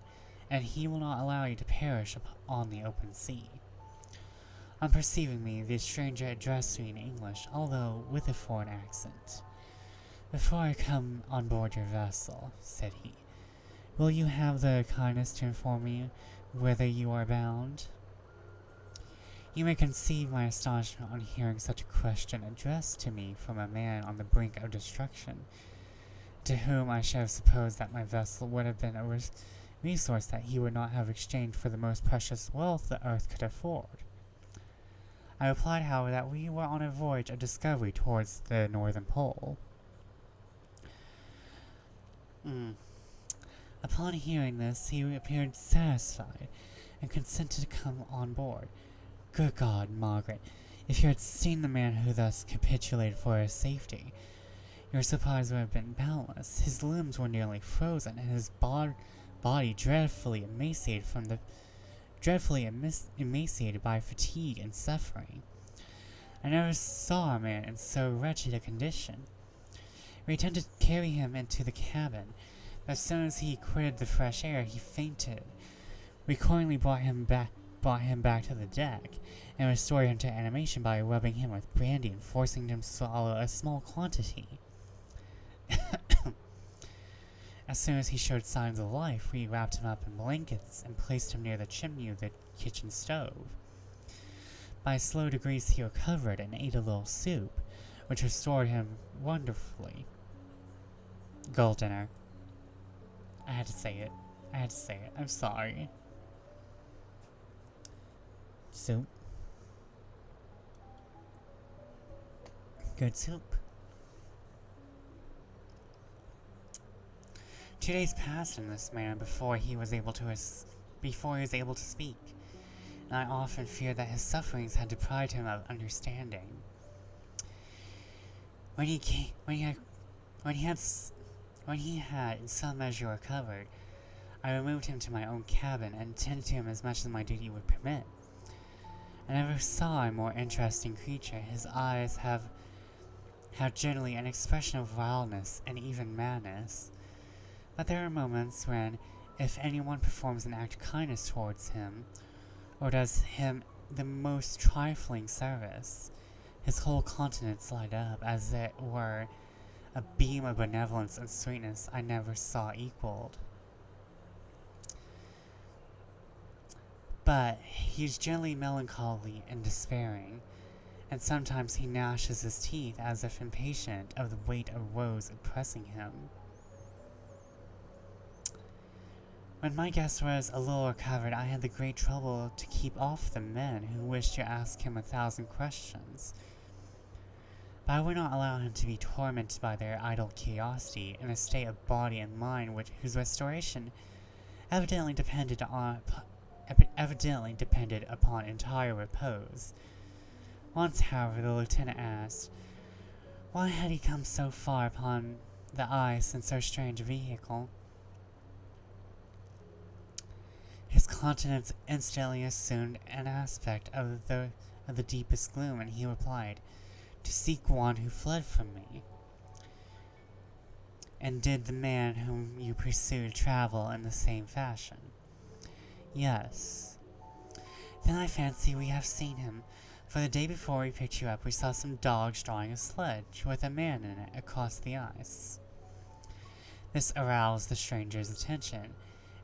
and he will not allow you to perish on the open sea." On perceiving me, the stranger addressed me in English, although with a foreign accent. "Before I come on board your vessel," said he, "will you have the kindness to inform me whither you are bound?" You may conceive my astonishment on hearing such a question addressed to me from a man on the brink of destruction, to whom I should have supposed that my vessel would have been a resource that he would not have exchanged for the most precious wealth the earth could afford. I replied, however, that we were on a voyage of discovery towards the northern pole. Upon hearing this, he appeared satisfied, and consented to come on board. Good God, Margaret, if you had seen the man who thus capitulated for his safety, your surprise would have been boundless. His limbs were nearly frozen, and his body dreadfully emaciated by fatigue and suffering. I never saw a man in so wretched a condition. We attempted to carry him into the cabin, but as soon as he quitted the fresh air, he fainted. We accordingly brought him back to the deck, and restored him to animation by rubbing him with brandy and forcing him to swallow a small quantity. As soon as he showed signs of life, we wrapped him up in blankets and placed him near the chimney of the kitchen stove. By slow degrees he recovered and ate a little soup, which restored him wonderfully. Gull dinner. I had to say it. I'm sorry. Soup. Good soup. 2 days passed in this manner before he was able to speak, and I often feared that his sufferings had deprived him of understanding. When he had in some measure recovered, I removed him to my own cabin and tended to him as much as my duty would permit. I never saw a more interesting creature. His eyes have generally an expression of wildness and even madness. But there are moments when, if anyone performs an act of kindness towards him, or does him the most trifling service, his whole countenance light up as it were a beam of benevolence and sweetness I never saw equaled. But he is generally melancholy and despairing, and sometimes he gnashes his teeth as if impatient of the weight of woes oppressing him. When my guest was a little recovered, I had the great trouble to keep off the men who wished to ask him 1,000 questions. But I would not allow him to be tormented by their idle curiosity in a state of body and mind whose restoration evidently depended upon entire repose. Once, however, the lieutenant asked, why had he come so far upon the ice in so strange a vehicle. His countenance instantly assumed an aspect of the deepest gloom, and he replied, "To seek one who fled from me." "And did the man whom you pursued travel in the same fashion?" "Yes." "Then I fancy we have seen him, for the day before we picked you up we saw some dogs drawing a sledge with a man in it across the ice." This aroused the stranger's attention,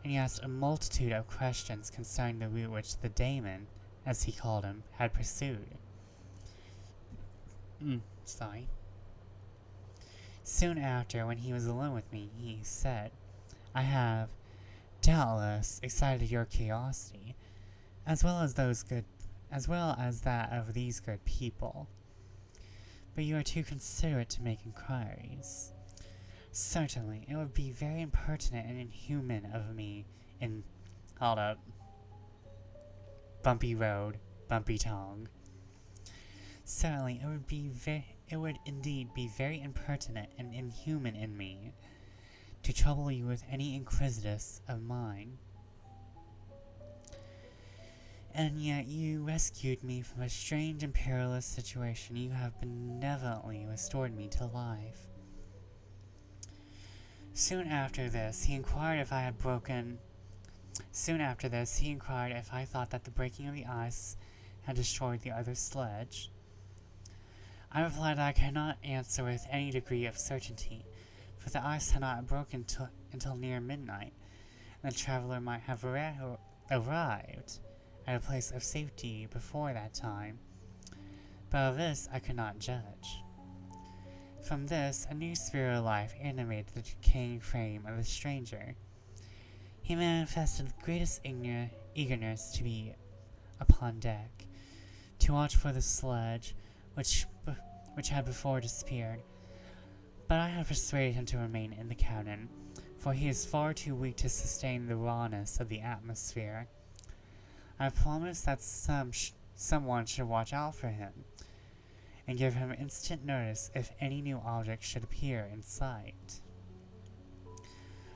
and he asked a multitude of questions concerning the route which the daemon, as he called him, had pursued. Sorry. Soon after, when he was alone with me, he said, "I have, doubtless, excited your curiosity, as well as that of these good people. But you are too considerate to make inquiries. Certainly, it would be very impertinent and inhuman of me in— hold up. Bumpy road, bumpy tongue. Certainly, it would indeed be very impertinent and inhuman in me to trouble you with any inquisitiveness of mine. And yet you rescued me from a strange and perilous situation. You have benevolently restored me to life." Soon after this, he inquired if I thought that the breaking of the ice had destroyed the other sledge. I replied that I could not answer with any degree of certainty, for the ice had not broken until near midnight, and the traveler might have arrived at a place of safety before that time, but of this I could not judge. From this, a new spirit of life animated the decaying frame of the stranger. He manifested the greatest eagerness to be upon deck, to watch for the sledge, which had before disappeared, but I had persuaded him to remain in the cabin, for he is far too weak to sustain the rawness of the atmosphere. I promised that someone should watch out for him, and give him instant notice if any new object should appear in sight.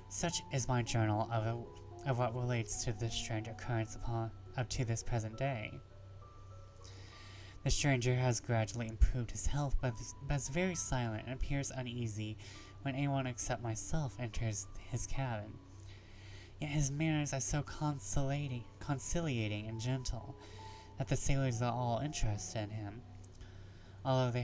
Such is my journal of what relates to this strange occurrence up to this present day. The stranger has gradually improved his health, but is very silent and appears uneasy when anyone except myself enters his cabin. Yet his manners are so conciliating and gentle that the sailors are all interested in him, although they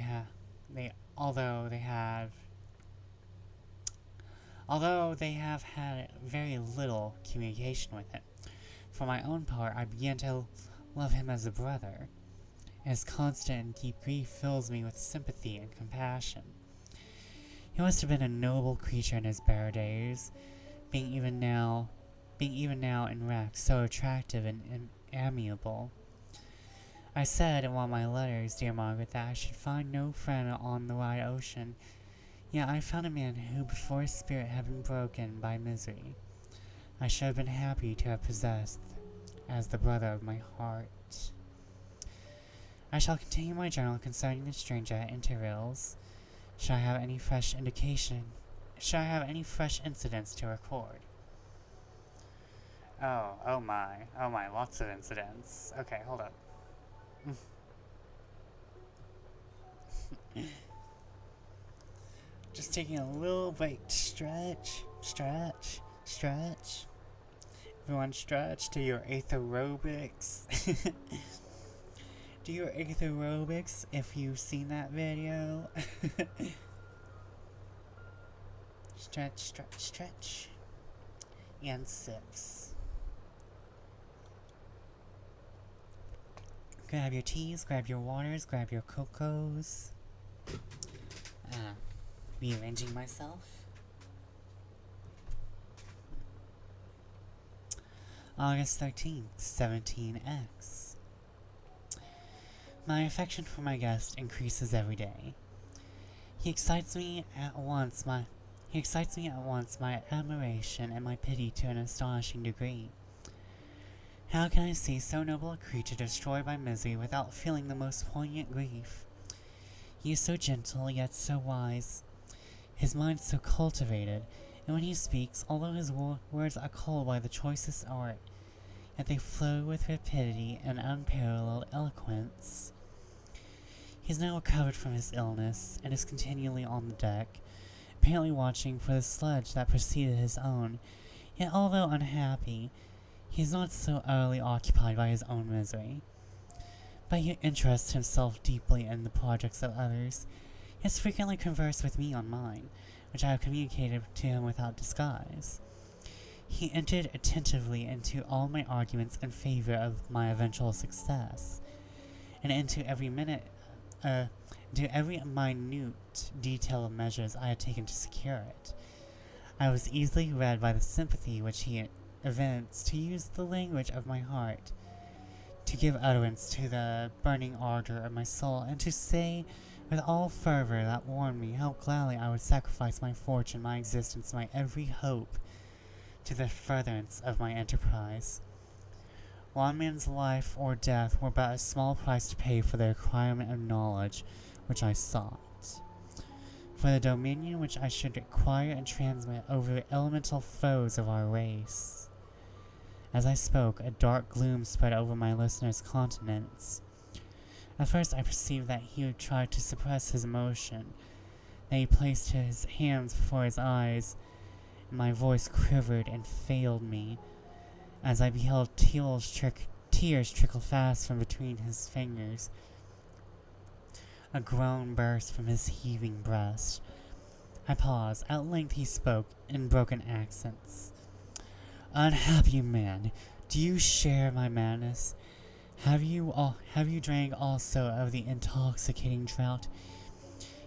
have had very little communication with him. For my own part, I begin to love him as a brother. His constant and deep grief fills me with sympathy and compassion. He must have been a noble creature in his better days, being even now in wreck, so attractive and amiable. I said in one of my letters, dear Margaret, that I should find no friend on the wide ocean, yet I found a man who, before his spirit had been broken by misery, I should have been happy to have possessed as the brother of my heart. I shall continue my journal concerning the stranger at intervals, should I have any fresh incidents to record. Oh my, lots of incidents. Okay, hold up. Just taking a little break to stretch. Everyone stretch, do your aerobics. Do your aerobics if you've seen that video. Stretch. And sips. Grab your teas, grab your waters, grab your cocos. Rearranging myself. August 13th, 17X. My affection for my guest increases every day. He excites me at once my admiration and my pity to an astonishing degree. How can I see so noble a creature destroyed by misery without feeling the most poignant grief? He is so gentle, yet so wise. His mind so cultivated, and when he speaks, although his words are culled by the choicest art, yet they flow with rapidity and unparalleled eloquence. He is now recovered from his illness, and is continually on the deck, apparently watching for the sledge that preceded his own. Yet although unhappy, he is not so utterly occupied by his own misery, but he interests himself deeply in the projects of others. He has frequently conversed with me on mine, which I have communicated to him without disguise. He entered attentively into all my arguments in favor of my eventual success, and into every minute detail of measures I had taken to secure it. I was easily read by the sympathy which he evinced to use the language of my heart, to give utterance to the burning ardor of my soul, and to say with all fervor that warmed me how gladly I would sacrifice my fortune, my existence, my every hope, to the furtherance of my enterprise. One man's life or death were but a small price to pay for the acquirement of knowledge which I sought, for the dominion which I should acquire and transmit over the elemental foes of our race. As I spoke, a dark gloom spread over my listener's countenance. At first I perceived that he would try to suppress his emotion, that he placed his hands before his eyes, and my voice quivered and failed me, as I beheld tears trickle fast from between his fingers. A groan burst from his heaving breast. I paused. At length he spoke in broken accents. "Unhappy man, do you share my madness? Have you drank also of the intoxicating draught?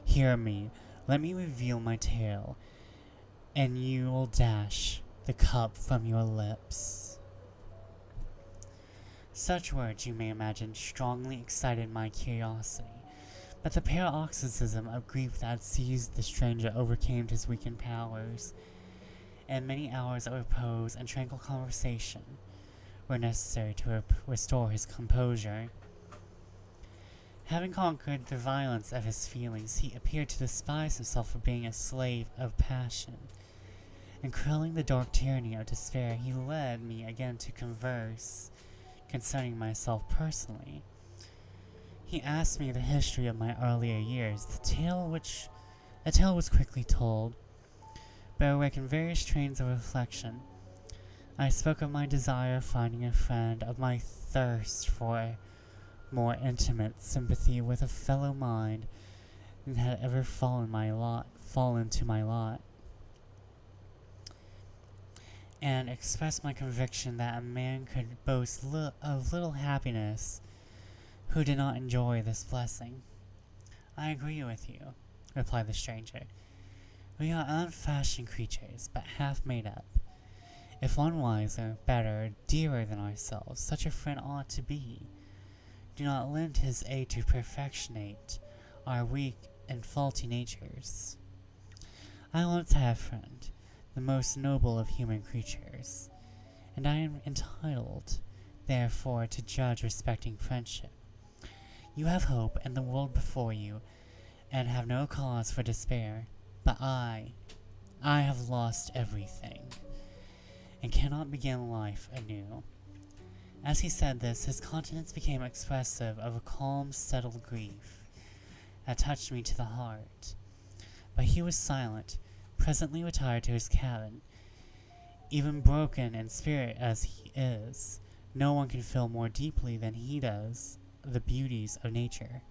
Hear me, let me reveal my tale, and you will dash the cup from your lips." Such words, you may imagine, strongly excited my curiosity, but the paroxysm of grief that had seized the stranger overcame his weakened powers, and many hours of repose and tranquil conversation were necessary to restore his composure. Having conquered the violence of his feelings, he appeared to despise himself for being a slave of passion, and quelling the dark tyranny of despair, he led me again to converse concerning myself personally. He asked me the history of my earlier years. The tale was quickly told, but awakened various trains of reflection. I spoke of my desire of finding a friend, of my thirst for more intimate sympathy with a fellow mind than had ever fallen to my lot, and expressed my conviction that a man could boast of little happiness who did not enjoy this blessing. "I agree with you," replied the stranger. "We are unfashioned creatures, but half made up. If one wiser, better, dearer than ourselves, such a friend ought to be. Do not lend his aid to perfectionate our weak and faulty natures. I once had a friend, the most noble of human creatures, and I am entitled, therefore, to judge respecting friendship. You have hope and the world before you, and have no cause for despair, but I have lost everything, and cannot begin life anew." As he said this, his countenance became expressive of a calm, settled grief that touched me to the heart. But he was silent, presently retired to his cabin. Even broken in spirit as he is, no one can feel more deeply than he does the beauties of nature.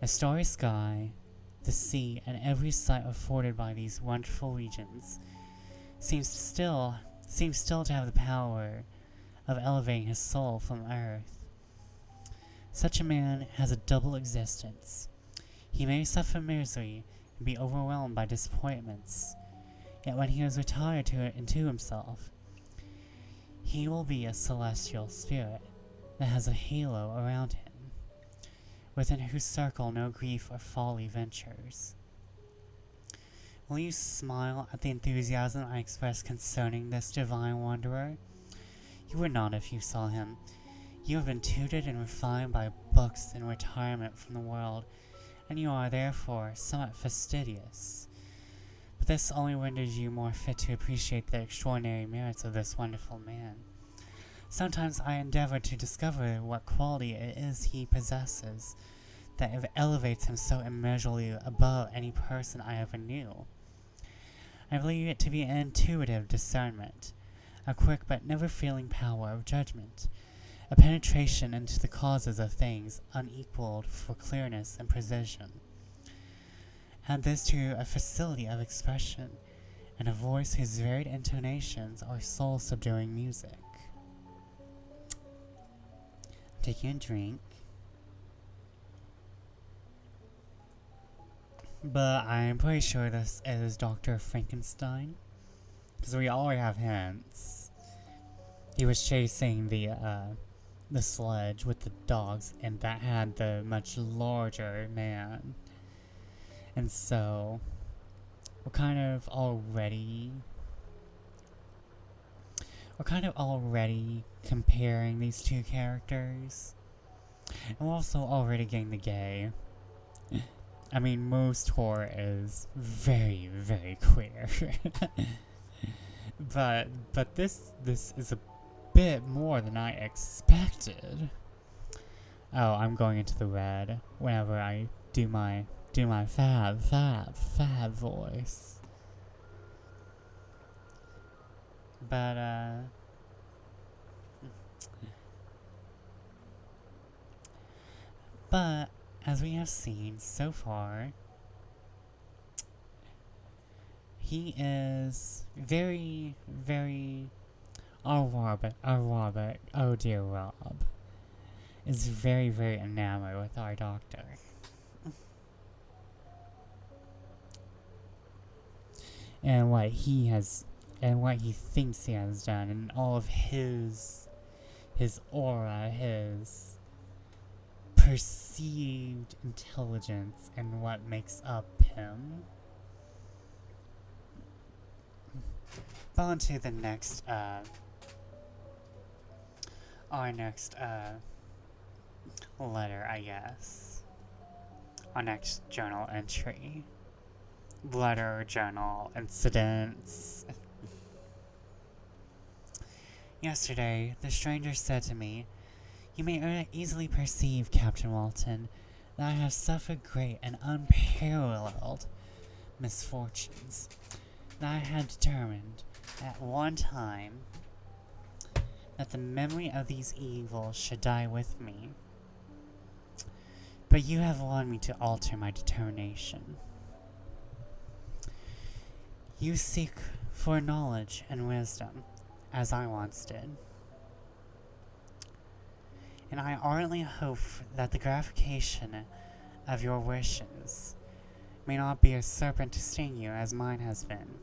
The starry sky, the sea, and every sight afforded by these wonderful regions seems still to have the power of elevating his soul from earth. Such a man has a double existence. He may suffer misery and be overwhelmed by disappointments, yet when he has retired into himself, he will be a celestial spirit that has a halo around him, within whose circle no grief or folly ventures. Will you smile at the enthusiasm I express concerning this divine wanderer? You would not if you saw him. You have been tutored and refined by books and retirement from the world, and you are therefore somewhat fastidious. But this only renders you more fit to appreciate the extraordinary merits of this wonderful man. Sometimes I endeavor to discover what quality it is he possesses that elevates him so immeasurably above any person I ever knew. I believe it to be an intuitive discernment, a quick but never failing power of judgment, a penetration into the causes of things unequaled for clearness and precision. Add this to a facility of expression, and a voice whose varied intonations are soul-subduing music. Taking a drink. But I'm pretty sure this is Dr. Frankenstein, because we already have hints. He was chasing the sledge with the dogs, and that had the much larger man. And so, we're kind of already comparing these two characters. And we're also already getting the gay. I mean, most horror is very, very queer. but this is a bit more than I expected. Oh, I'm going into the red whenever I do my fab voice. But as we have seen so far, he is very, very... oh dear Rob, is very, very enamored with our doctor. And what he thinks he has done, and all of his aura, his perceived intelligence, and what makes up him. On to the next, our next, letter, I guess. Our next journal entry. Letter, journal, incidents. Yesterday, the stranger said to me, "You may easily perceive, Captain Walton, that I have suffered great and unparalleled misfortunes, that I had determined at one time that the memory of these evils should die with me. But you have allowed me to alter my determination. You seek for knowledge and wisdom, as I once did. And I ardently hope that the gratification of your wishes may not be a serpent to sting you as mine has been.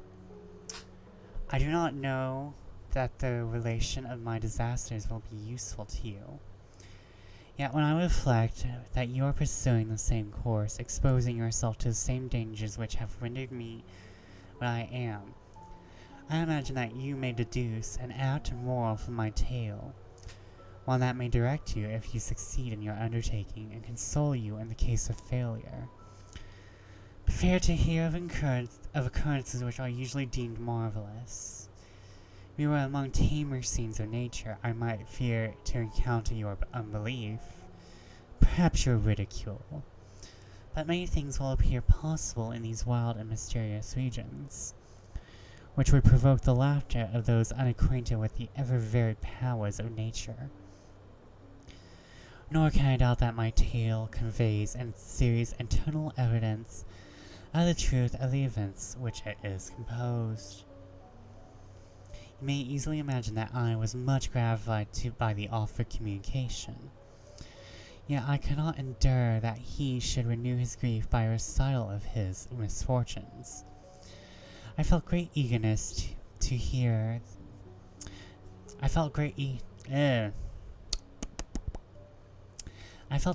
I do not know that the relation of my disasters will be useful to you. Yet when I reflect that you are pursuing the same course, exposing yourself to the same dangers which have rendered me what I am, I imagine that you may deduce an apt moral from my tale, one that may direct you if you succeed in your undertaking and console you in the case of failure. Prepare to hear of occurrences which are usually deemed marvelous. If you were among tamer scenes of nature, I might fear to encounter your unbelief, perhaps your ridicule. But many things will appear possible in these wild and mysterious regions, which would provoke the laughter of those unacquainted with the ever-varied powers of nature. Nor can I doubt that my tale conveys in its series internal evidence of the truth of the events which it is composed. You may easily imagine that I was much gratified by the offered communication. Yet I cannot endure that he should renew his grief by a recital of his misfortunes. I felt great eagerness to hear. I felt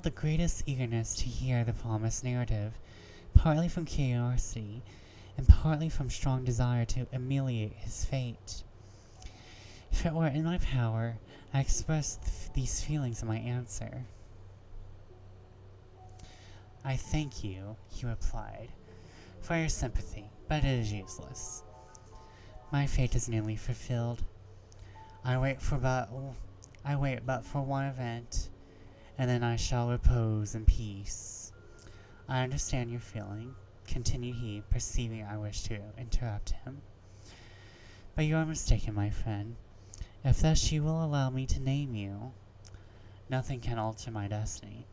the greatest eagerness to hear the promised narrative, partly from curiosity, and partly from strong desire to ameliorate his fate. If it were in my power, I expressed these feelings in my answer. I thank you, he replied, for your sympathy, but it is useless. My fate is nearly fulfilled. I wait but for one event, and then I shall repose in peace. I understand your feeling, continued he, perceiving I wished to interrupt him. But you are mistaken, my friend. If thus you will allow me to name you, nothing can alter my destiny.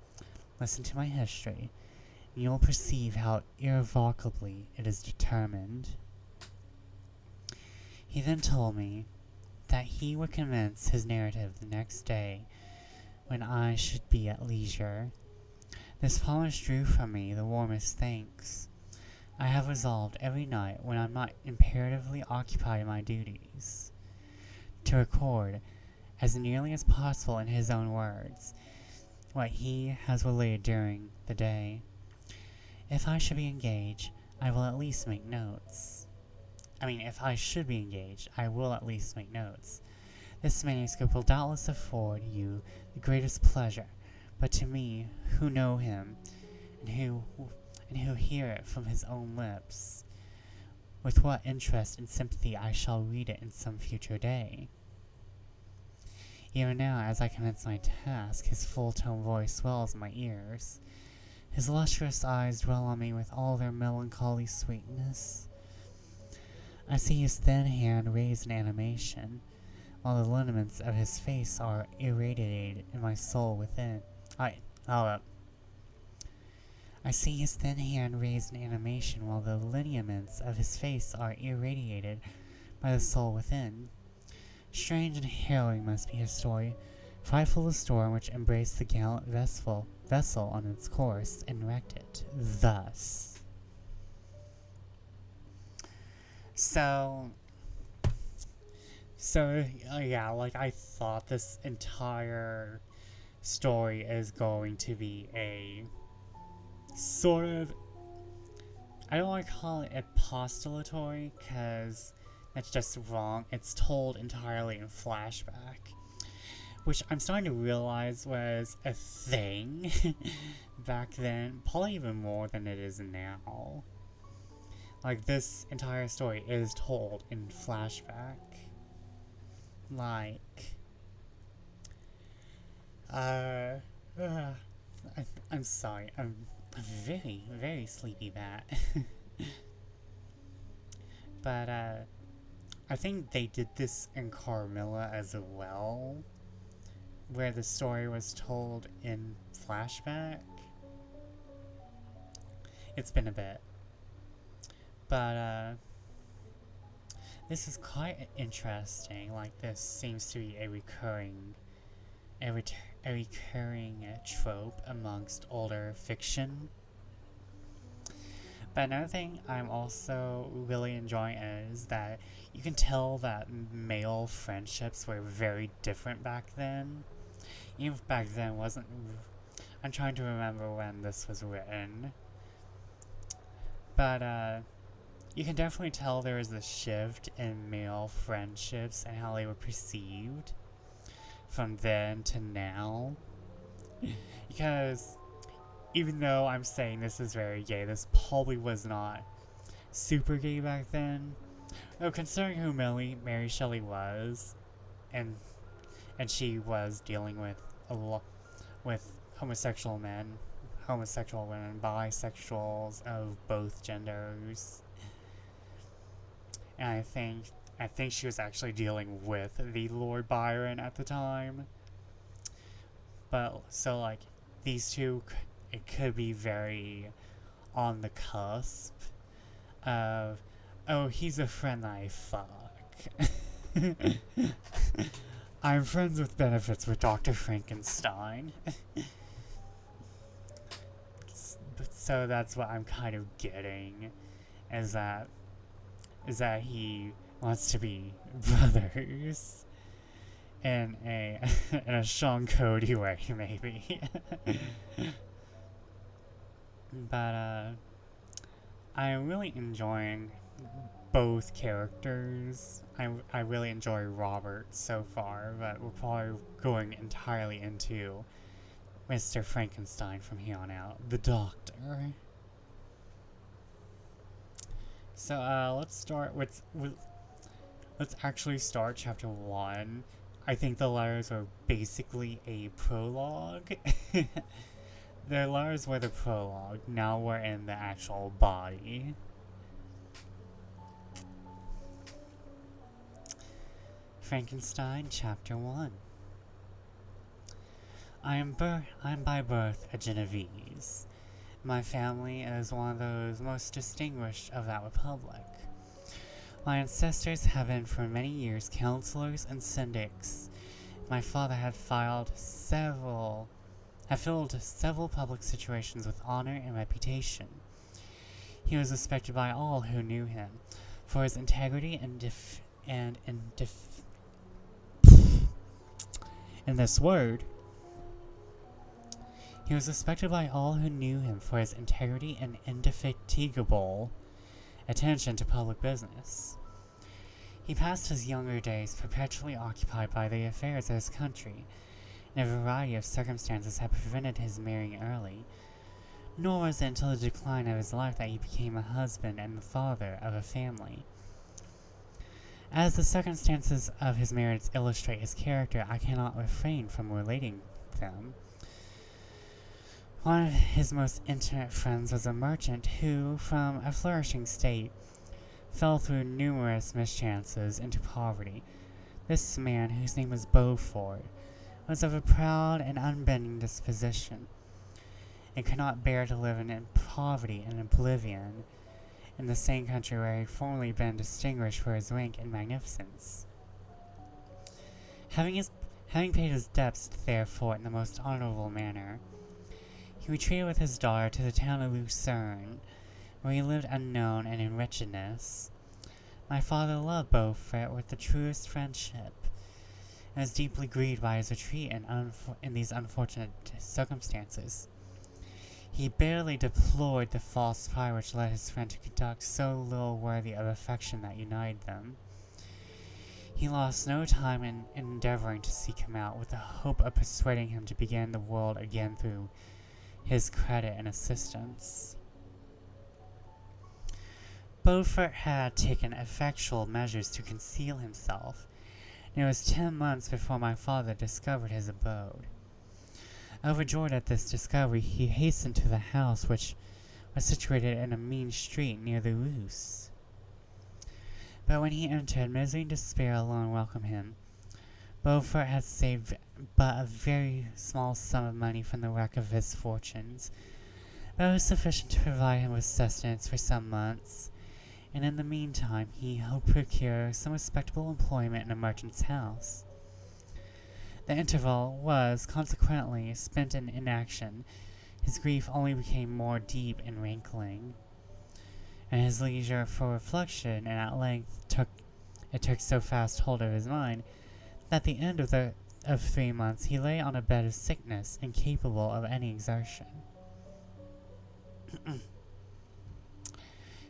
Listen to my history, and you will perceive how irrevocably it is determined. He then told me that he would commence his narrative the next day, when I should be at leisure. This promise drew from me the warmest thanks. I have resolved every night, when I'm not imperatively occupied in my duties, to record, as nearly as possible in his own words, what he has related during the day. If I should be engaged, I will at least make notes. If I should be engaged, I will at least make notes. This manuscript will doubtless afford you the greatest pleasure, but to me, who know him, and who hear it from his own lips, with what interest and sympathy I shall read it in some future day. Even now, as I commence my task, his full-tone voice swells in my ears. His lustrous eyes dwell on me with all their melancholy sweetness. I see his thin hand raised in animation, while the lineaments of his face are irradiated in my soul within. I see his thin hand raised in animation, while the lineaments of his face are irradiated by the soul within. Strange and harrowing must be his story, frightful the storm which embraced the gallant vessel on its course, and wrecked it thus. So yeah, I thought this entire story is going to be a sort of, I don't want to call it epistolatory, because that's just wrong. It's told entirely in flashback, which I'm starting to realize was a thing back then, probably even more than it is now. This entire story is told in flashback. I'm sorry, I'm very, very sleepy, Bat. But, I think they did this in Carmilla as well, where the story was told in flashback. It's been a bit. But, this is quite interesting. This seems to be a recurring trope amongst older fiction. But another thing I'm also really enjoying is that you can tell that male friendships were very different back then. Even if back then wasn't... I'm trying to remember when this was written. But, you can definitely tell there is a shift in male friendships and how they were perceived from then to now. Because even though I'm saying this is very gay, this probably was not super gay back then. Though considering who Mary Shelley was, and she was dealing with with homosexual men, homosexual women, bisexuals of both genders. And I think she was actually dealing with the Lord Byron at the time. But, so, these two, it could be very on the cusp of, oh, he's a friend I fuck. I'm friends with benefits with Dr. Frankenstein. So that's what I'm kind of getting, is that he wants to be brothers in a Sean Cody way, maybe. But I'm really enjoying both characters. I really enjoy Robert so far, but we're probably going entirely into Mr. Frankenstein from here on out. The Doctor. So, let's actually start chapter 1. I think the letters are basically a prologue. The letters were the prologue. Now we're in the actual body. Frankenstein, chapter 1. I am by birth a Genovese. My family is one of those most distinguished of that republic. My ancestors have been for many years counselors and syndics. My father had filled several public situations with honor and reputation. He was respected by all who knew him for his integrity and in this word. He was respected by all who knew him for his integrity and indefatigable attention to public business. He passed his younger days perpetually occupied by the affairs of his country, and a variety of circumstances had prevented his marrying early. Nor was it until the decline of his life that he became a husband and the father of a family. As the circumstances of his marriage illustrate his character, I cannot refrain from relating them. One of his most intimate friends was a merchant who, from a flourishing state, fell through numerous mischances into poverty. This man, whose name was Beaufort, was of a proud and unbending disposition, and could not bear to live in poverty and oblivion in the same country where he had formerly been distinguished for his rank and magnificence. Having paid his debts, therefore, in the most honorable manner, he retreated with his daughter to the town of Lucerne, where he lived unknown and in wretchedness. My father loved Beaufort with the truest friendship, and was deeply grieved by his retreat in these unfortunate circumstances. He bitterly deplored the false pride which led his friend to conduct so little worthy of affection that united them. He lost no time in endeavoring to seek him out, with the hope of persuading him to begin the world again through his credit and assistance. Beaufort had taken effectual measures to conceal himself, and it was 10 months before my father discovered his abode. Overjoyed at this discovery, he hastened to the house, which was situated in a mean street near the Rue. But when he entered, misery and despair alone welcomed him. Beaufort had saved but a very small sum of money from the wreck of his fortunes, but it was sufficient to provide him with sustenance for some months, and in the meantime he hoped to procure some respectable employment in a merchant's house. The interval was, consequently, spent in inaction. His grief only became more deep and rankling, and his leisure for reflection, and at length took so fast hold of his mind, that at the end of 3 months he lay on a bed of sickness, incapable of any exertion.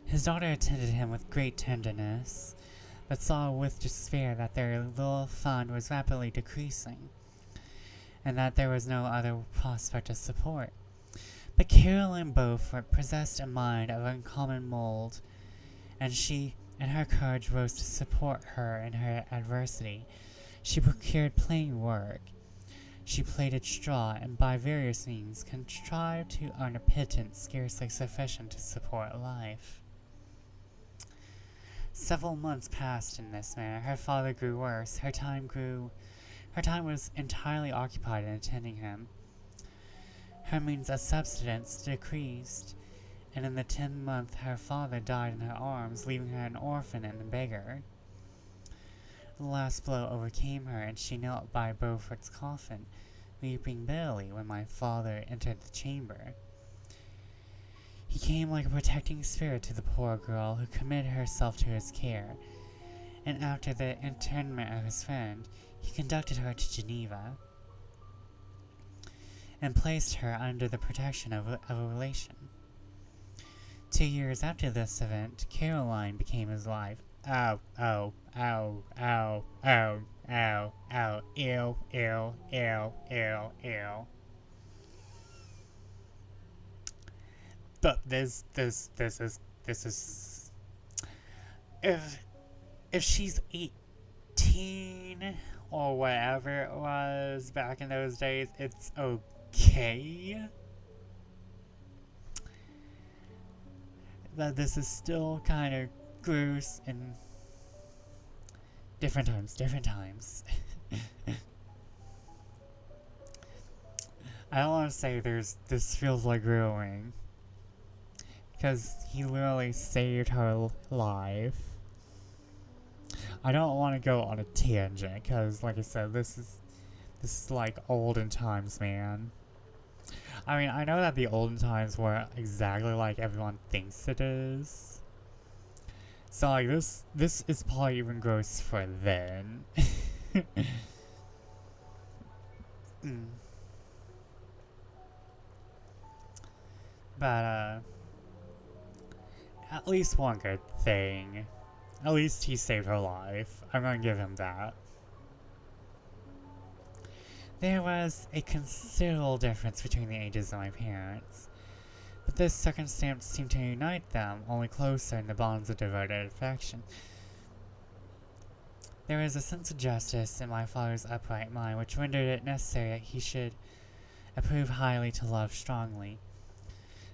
His daughter attended him with great tenderness, but saw with despair that their little fund was rapidly decreasing, and that there was no other prospect of support. But Caroline Beaufort possessed a mind of uncommon mould, and her courage rose to support her in her adversity. She procured plain work. She plaited straw, and by various means contrived to earn a pittance scarcely sufficient to support life. Several months passed in this manner. Her father grew worse. Her time was entirely occupied in attending him. Her means of subsistence decreased, and in the 10th month her father died in her arms, leaving her an orphan and a beggar. The last blow overcame her, and she knelt by Beaufort's coffin, weeping bitterly when my father entered the chamber. He came like a protecting spirit to the poor girl, who committed herself to his care, and after the interment of his friend, he conducted her to Geneva, and placed her under the protection of a relation. 2 years after this event, Caroline became his wife. Ow, ow, ow, ow, ow, ow, ow, ew, ew, ew, ew, ew. But this is if she's 18 or whatever it was back in those days, it's okay. But this is still kind of gross and different times. I don't want to say this feels like growing, because he literally saved her life. I don't want to go on a tangent, because like I said, this is like olden times, man. I mean, I know that the olden times weren't exactly like everyone thinks it is. So like this is probably even gross for then. mm. But at least one good thing. At least he saved her life. I'm gonna give him that. There was a considerable difference between the ages of my parents, but this circumstance seemed to unite them only closer in the bonds of devoted affection. There was a sense of justice in my father's upright mind which rendered it necessary that he should approve highly to love strongly.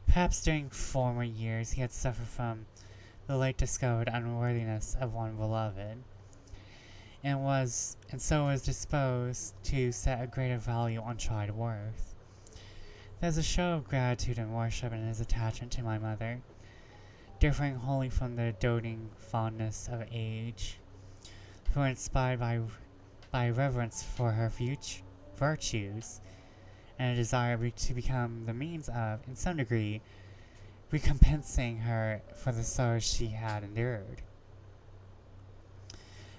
Perhaps during former years he had suffered from the late discovered unworthiness of one beloved, and so was disposed to set a greater value on tried worth. There was a show of gratitude and worship in his attachment to my mother, differing wholly from the doting fondness of age, for inspired by reverence for her virtues, and a desire to become the means of, in some degree, recompensing her for the sorrows she had endured,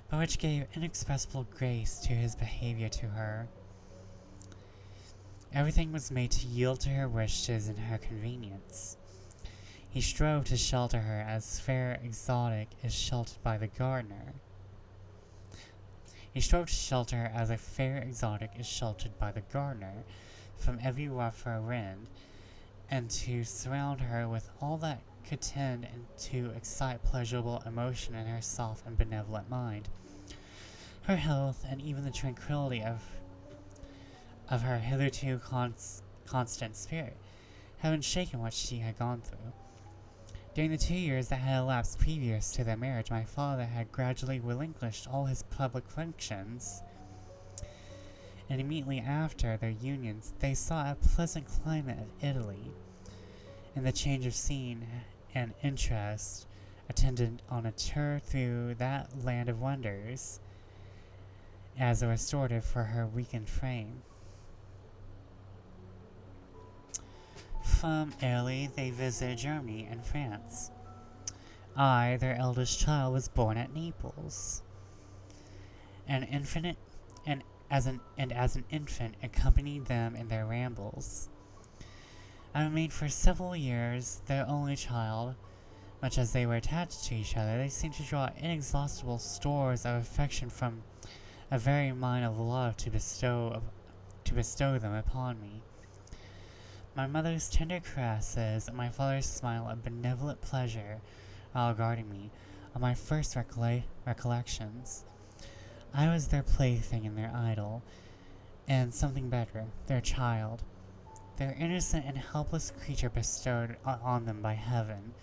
but which gave inexpressible grace to his behavior to her. Everything was made to yield to her wishes and her convenience. He strove to shelter her as fair exotic is sheltered by the gardener. He strove to shelter her as a fair exotic is sheltered by the gardener from every rougher wind, and to surround her with all that could tend to excite pleasurable emotion in her soft and benevolent mind. Her health, and even the tranquillity of her hitherto constant spirit, had been shaken what she had gone through. During the 2 years that had elapsed previous to their marriage, my father had gradually relinquished all his public functions, and immediately after their union they saw a pleasant climate of Italy, and the change of scene and interest attended on a tour through that land of wonders as a restorative for her weakened frame. From Italy they visited Germany and France. I, their eldest child, was born at Naples. As an infant accompanied them in their rambles. I remained for several years their only child. Much as they were attached to each other, they seemed to draw inexhaustible stores of affection from a very mine of love to bestow them upon me. My mother's tender caresses and my father's smile of benevolent pleasure while guarding me are my first recollections. I was their plaything and their idol, and something better, their child, their innocent and helpless creature bestowed on them by heaven,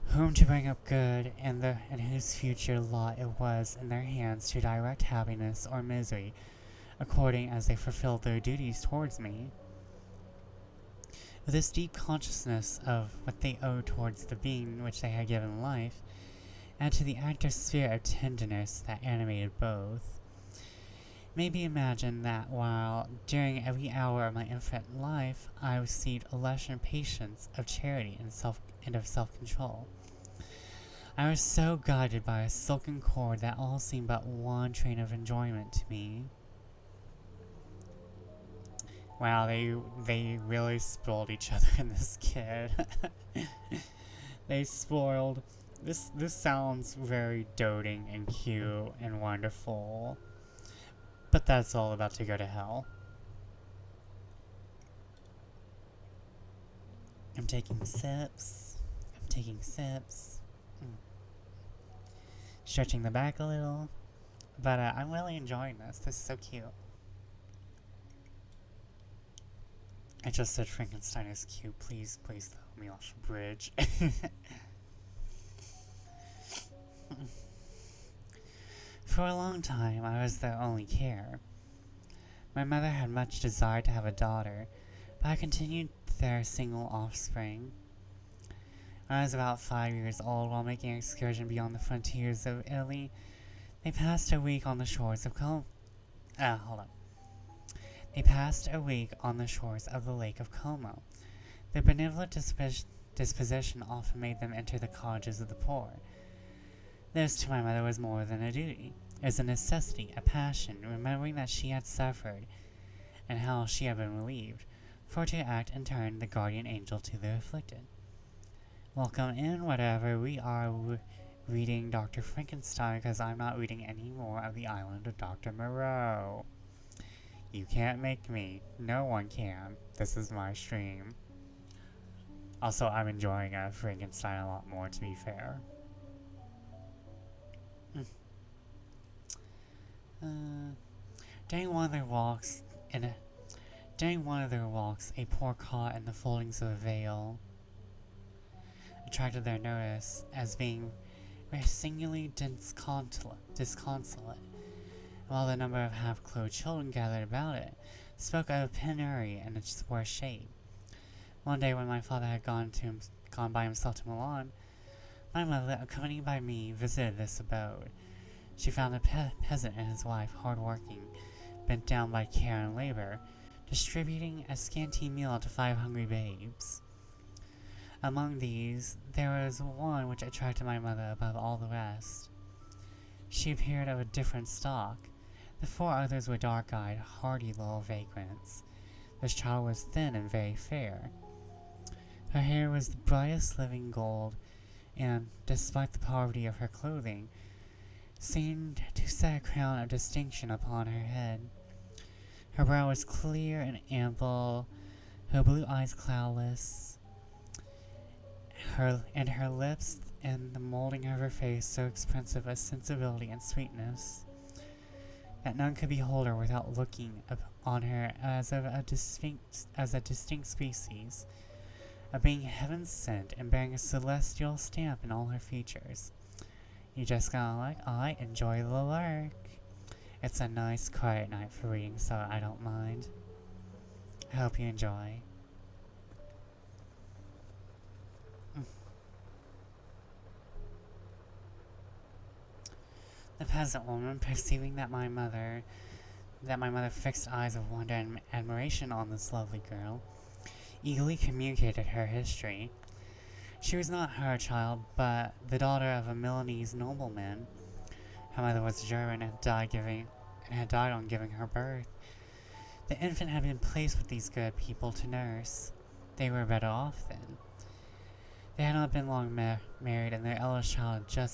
whom to bring up good, and whose future lot it was in their hands to direct happiness or misery, according as they fulfilled their duties towards me. With this deep consciousness of what they owed towards the being which they had given life, and to the active spirit of tenderness that animated both, it may be imagined that while, during every hour of my infant life, I received a lesson of patience, of charity, and of self-control, I was so guided by a silken cord that all seemed but one train of enjoyment to me. Wow, they really spoiled each other in this kid. They spoiled. This sounds very doting and cute and wonderful, but that's all about to go to hell. I'm taking sips. I'm taking sips. Mm. Stretching the back a little. But I'm really enjoying this. This is so cute. I just said Frankenstein is cute. Please, please throw me off a bridge. For a long time, I was their only care. My mother had much desire to have a daughter, but I continued their single offspring. When I was about 5 years old, while making an excursion beyond the frontiers of Italy, they passed a week on the shores of They passed a week on the shores of the Lake of Como. Their benevolent disposition often made them enter the cottages of the poor. This to my mother was more than a duty. It was a necessity, a passion, remembering that she had suffered and how she had been relieved, for to act in turn the guardian angel to the afflicted. Welcome in, whatever. We are reading Dr. Frankenstein because I'm not reading any more of the Island of Dr. Moreau. You can't make me. No one can. This is my stream. Also, I'm enjoying Frankenstein a lot more, to be fair. During one of their walks, a poor cot in the foldings of a veil attracted their notice as being singularly disconsolate, while the number of half-clothed children gathered about it spoke of a penury in its worst shape. One day, when my father had gone by himself to Milan, my mother, accompanied by me, visited this abode. She found a peasant and his wife hard-working, bent down by care and labor, distributing a scanty meal to 5 hungry babes. Among these, there was one which attracted my mother above all the rest. She appeared of a different stock. The 4 others were dark-eyed, hardy little vagrants. This child was thin and very fair. Her hair was the brightest living gold, and, despite the poverty of her clothing, seemed to set a crown of distinction upon her head. Her brow was clear and ample, her blue eyes cloudless, her lips and the molding of her face so expressive of sensibility and sweetness, that none could behold her without looking on her as of a distinct species, a being heaven sent and bearing a celestial stamp in all her features. You just gotta I enjoy the work. It's a nice, quiet night for reading, so I don't mind. I hope you enjoy. The peasant woman, perceiving that my mother fixed eyes of wonder and admiration on this lovely girl, eagerly communicated her history. She was not her child, but the daughter of a Milanese nobleman. Her mother was German and had died on giving her birth. The infant had been placed with these good people to nurse. They were better off then. They had not been long married, and their eldest child They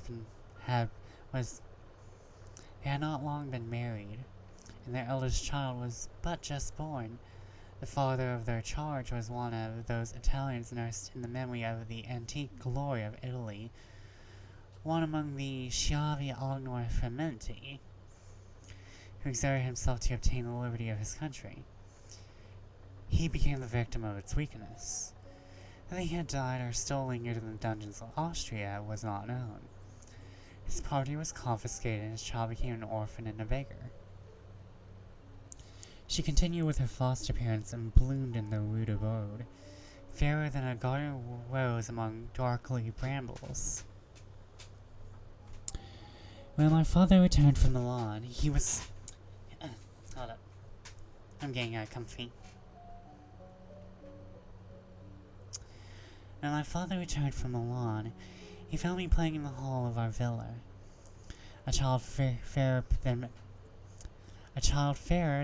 had not long been married, and their eldest child was but just born. The father of their charge was one of those Italians nursed in the memory of the antique glory of Italy, one among the Schiavi Agnor Frementi, who exerted himself to obtain the liberty of his country. He became the victim of its weakness. Whether he had died or still lingered in the dungeons of Austria was not known. His property was confiscated and his child became an orphan and a beggar. She continued with her lost appearance and bloomed in the Rue de Bode, fairer than a garden rose among darkly brambles. When my father returned from Milan, he was... hold up. I'm getting comfy. When my father returned from Milan, he found me playing in the hall of our villa. A child fairer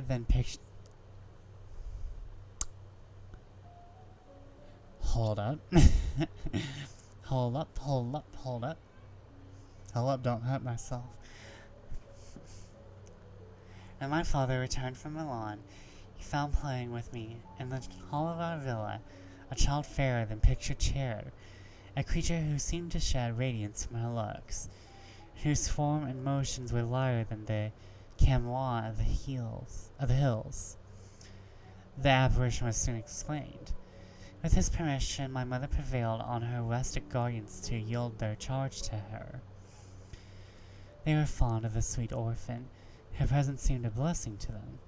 than pictured. Hold up. Hold up, don't hurt myself. When my father returned from Milan, he found playing with me in the hall of our villa a child fairer than pictured cherub, a creature who seemed to shed radiance from her looks, whose form and motions were lighter than the chamois of the hills. The apparition was soon explained. With his permission, my mother prevailed on her rustic guardians to yield their charge to her. They were fond of the sweet orphan. Her presence seemed a blessing to them.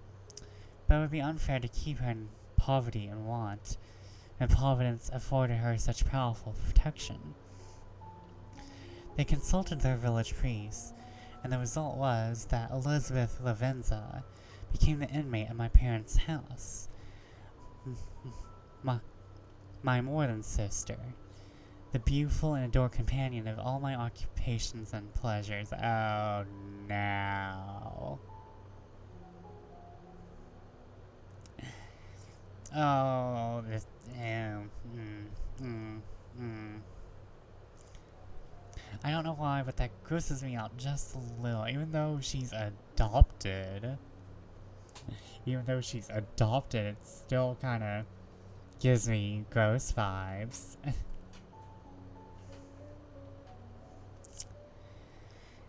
But it would be unfair to keep her in poverty and want, and Providence afforded her such powerful protection. They consulted their village priests, and the result was that Elizabeth Lavenza became the inmate of my parents' house. My more than sister, the beautiful and adored companion of all my occupations and pleasures. Oh, no. Oh, this. I don't know why, but that grosses me out just a little. Even though she's adopted, it still kind of gives me gross vibes.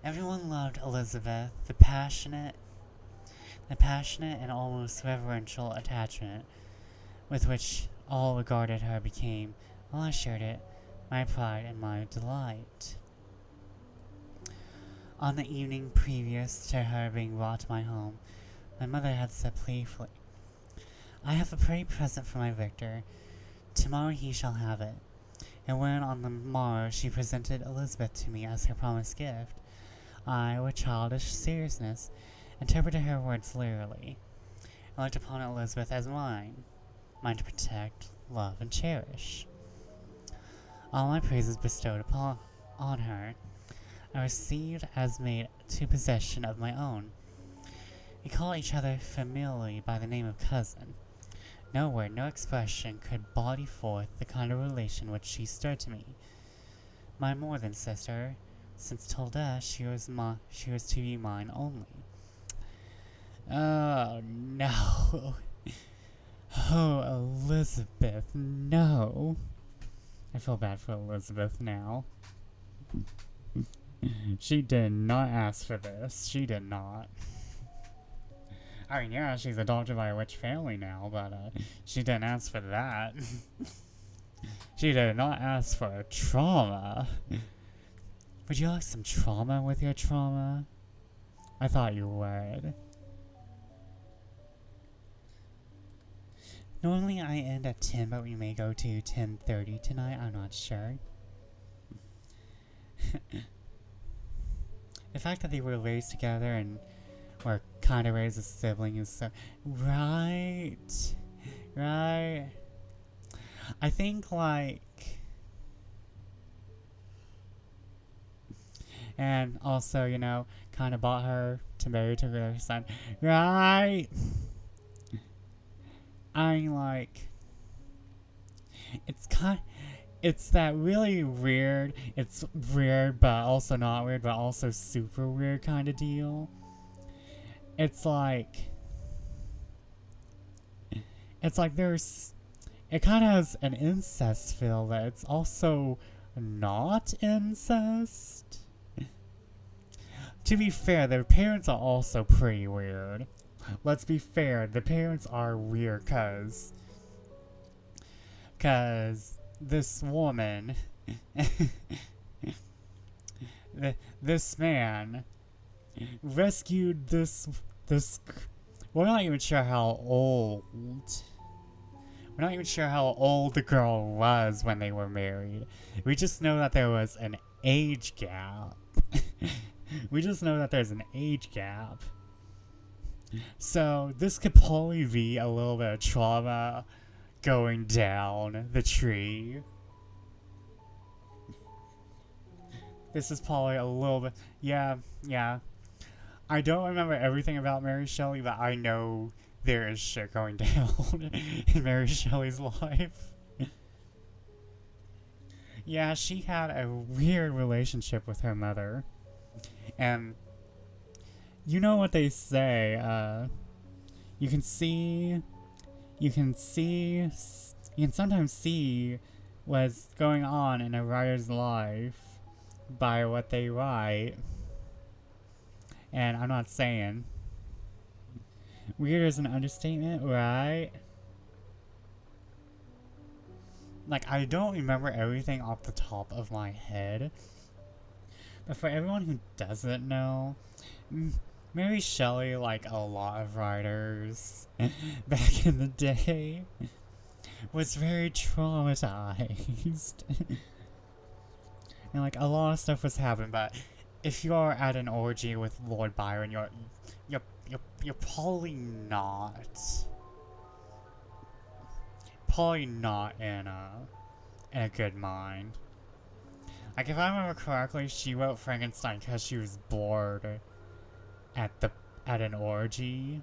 Everyone loved Elizabeth, the passionate and almost reverential attachment with which all regarded her became, while I shared it, my pride and my delight. On the evening previous to her being brought to my home, my mother had said playfully, "I have a pretty present for my Victor. Tomorrow he shall have it." And when on the morrow she presented Elizabeth to me as her promised gift, I, with childish seriousness, interpreted her words literally, and looked upon Elizabeth as mine to protect, love, and cherish. All my praises bestowed on her, I received as made to possession of my own. We called each other familiarly by the name of cousin. No word, no expression could body forth the kind of relation which she stirred to me. My more than sister, since till death she was to be mine only. Oh, no. Oh, Elizabeth, no. I feel bad for Elizabeth now. She did not ask for this. She did not. I mean, yeah, she's adopted by a rich family now, but she didn't ask for that. She did not ask for trauma. Would you like some trauma with your trauma? I thought you would. Normally I end at 10, but we may go to 10:30 tonight. I'm not sure. The fact that they were raised together and were kind of raised as siblings is so... Right. I think, like... And also, you know, kind of bought her to marry to their son. Right. I'm like... It's that really weird, it's weird but also not weird but also super weird kind of deal. It's like there's, it kind of has an incest feel that it's also not incest. To be fair, their parents are also pretty weird. Let's be fair, the parents are weird cause this woman, this man, rescued this, we're not even sure how old the girl was when they were married. We just know that there was an age gap. So this could probably be a little bit of trauma going down the tree. This is probably a little bit... Yeah. I don't remember everything about Mary Shelley, but I know there is shit going down in Mary Shelley's life. Yeah, she had a weird relationship with her mother. And you know what they say, you can see you can sometimes see what's going on in a writer's life by what they write. And I'm not saying. Weird is an understatement, right? Like, I don't remember everything off the top of my head. But for everyone who doesn't know, Mary Shelley, like a lot of writers back in the day, was very traumatized. And like a lot of stuff was happening, but if you're at an orgy with Lord Byron, you're probably not in a good mind. Like, if I remember correctly, she wrote Frankenstein because she was bored at an orgy.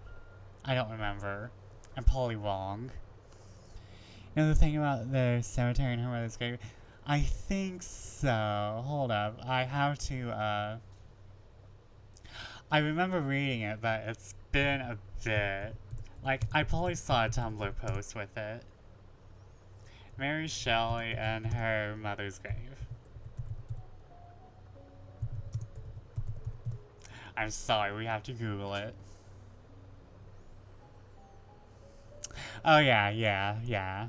I don't remember. I'm probably wrong. You know the thing about the cemetery and her mother's grave? I think so. Hold up. I have to, I remember reading it, but it's been a bit. Like, I probably saw a Tumblr post with it. Mary Shelley and her mother's grave. I'm sorry, we have to Google it. Oh yeah. Yeah,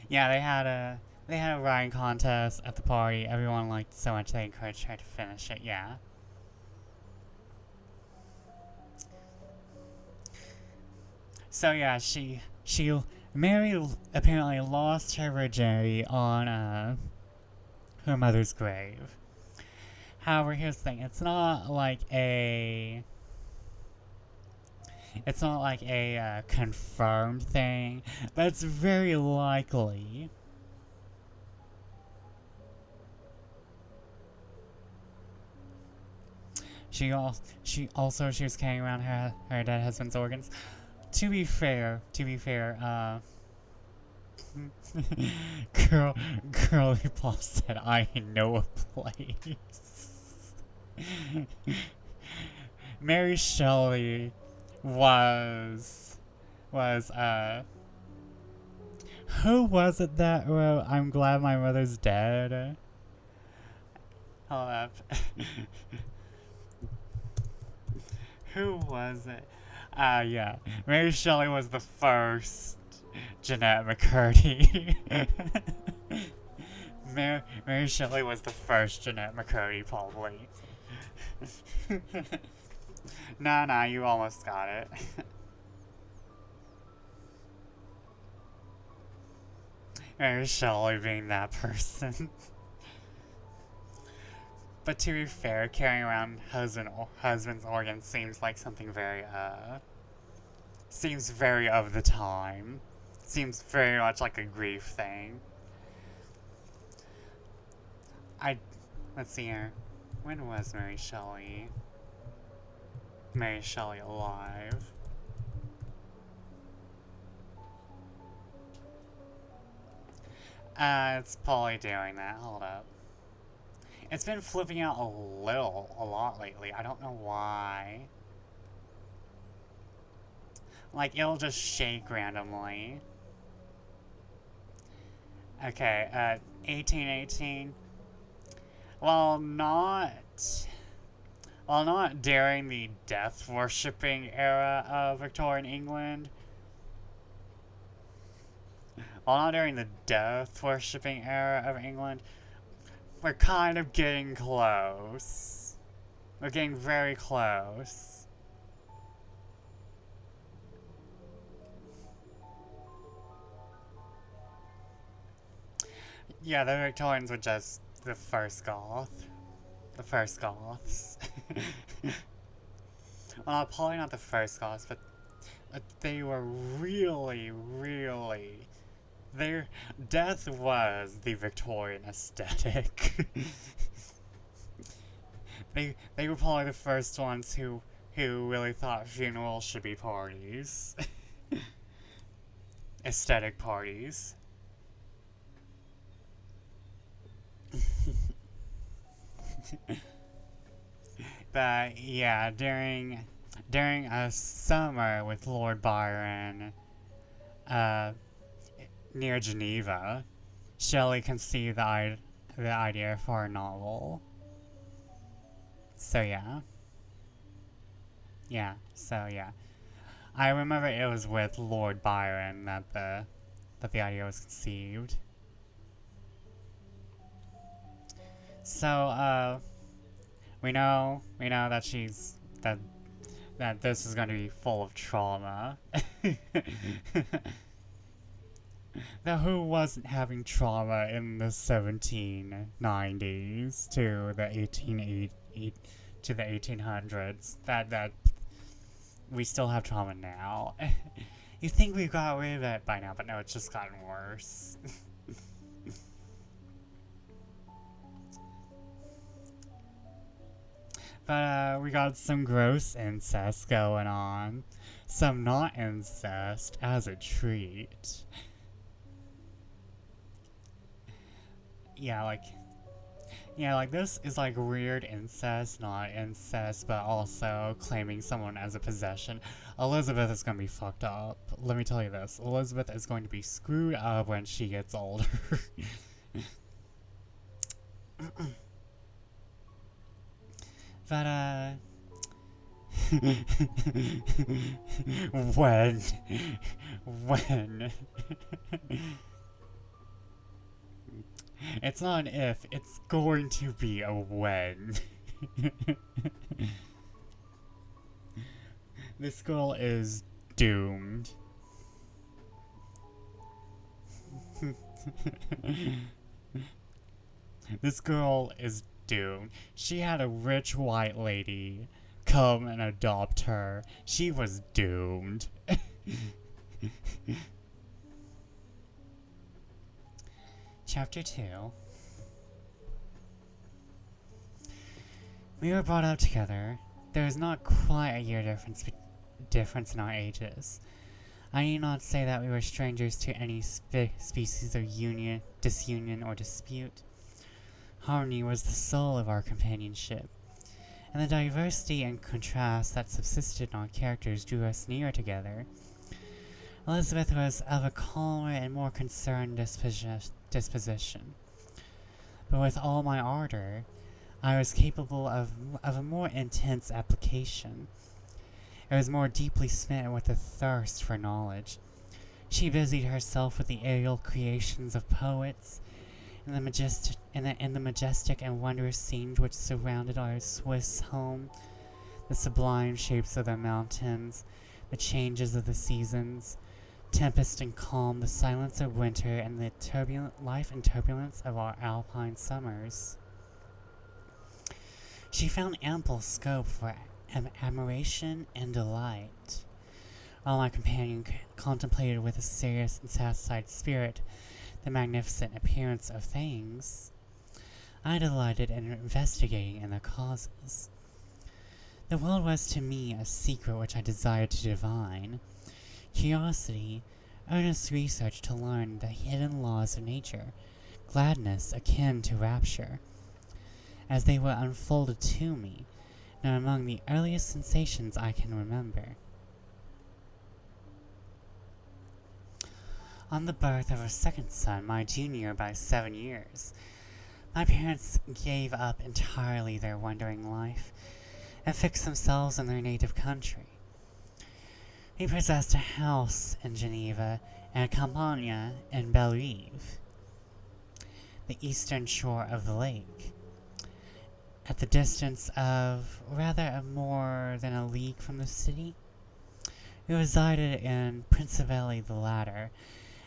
they had a writing contest at the party. Everyone liked it so much they encouraged her to finish it, yeah. So yeah, Mary apparently lost her virginity on her mother's grave. However, here's the thing: it's not like a confirmed thing, but it's very likely. She was carrying around her dead husband's organs. To be fair, Girly Pop said, "I know a place." Mary Shelley was who was it that wrote "I'm glad my mother's dead"? Hold up. Who was it? Yeah. Mary Shelley was the first Jeanette McCurdy. Mary Shelley was the first Jeanette McCurdy, probably. Nah, you almost got it. Mary Shelley being that person. But to be fair, carrying around husband's organs seems like something seems very of the time. Seems very much like a grief thing. Let's see here. When was Mary Shelley alive? It's probably doing that. Hold up. It's been flipping out a lot lately. I don't know why. Like, it'll just shake randomly. Okay, 1818. Well, not during the death-worshipping era of Victorian England. Well, not during the death-worshipping era of England. We're kind of getting close. We're getting very close. Yeah, the Victorians were just the first Goths. Well, probably not the first Goths, but they were really, their death was the Victorian aesthetic. They were probably the first ones who really thought funerals should be parties. Aesthetic parties. But yeah, during a summer with Lord Byron, uh, near Geneva, Shelley conceived the idea for a novel. So yeah. Yeah, so yeah. I remember it was with Lord Byron that the idea was conceived. So we know that that this is going to be full of trauma. Now, who wasn't having trauma in the 1790s to the 1800s? That we still have trauma now. You think we got rid of it by now, but no, it's just gotten worse. But we got some gross incest going on. Some not incest as a treat. Yeah, like this is like weird incest, not incest, but also claiming someone as a possession. Elizabeth is gonna be fucked up. Let me tell you this. Elizabeth is going to be screwed up when she gets older. But when when it's not an if, it's going to be a when. This girl is doomed. This girl is doomed. She had a rich white lady come and adopt her. She was doomed. Chapter 2. We were brought up together. There was not quite a year difference in our ages. I need not say that we were strangers to any species of disunion, or dispute. Harmony was the soul of our companionship, and the diversity and contrast that subsisted in our characters drew us nearer together. Elizabeth was of a calmer and more concerned disposition, but with all my ardor, I was capable of a more intense application. I was more deeply smitten with a thirst for knowledge. She busied herself with the aerial creations of poets, in the majestic and wondrous scenes which surrounded our Swiss home, the sublime shapes of the mountains, the changes of the seasons, tempest and calm, the silence of winter, and the turbulent life and turbulence of our alpine summers. She found ample scope for admiration and delight, while my companion contemplated with a serious and satisfied spirit the magnificent appearance of things. I delighted in investigating in their causes. The world was to me a secret which I desired to divine. Curiosity, earnest research to learn the hidden laws of nature, gladness akin to rapture, as they were unfolded to me, are among the earliest sensations I can remember. On the birth of our second son, my junior by 7 years, my parents gave up entirely their wandering life and fixed themselves in their native country. We possessed a house in Geneva and a campagna in Bellerive, the eastern shore of the lake, at the distance of rather more than a league from the city. We resided in Principally the latter,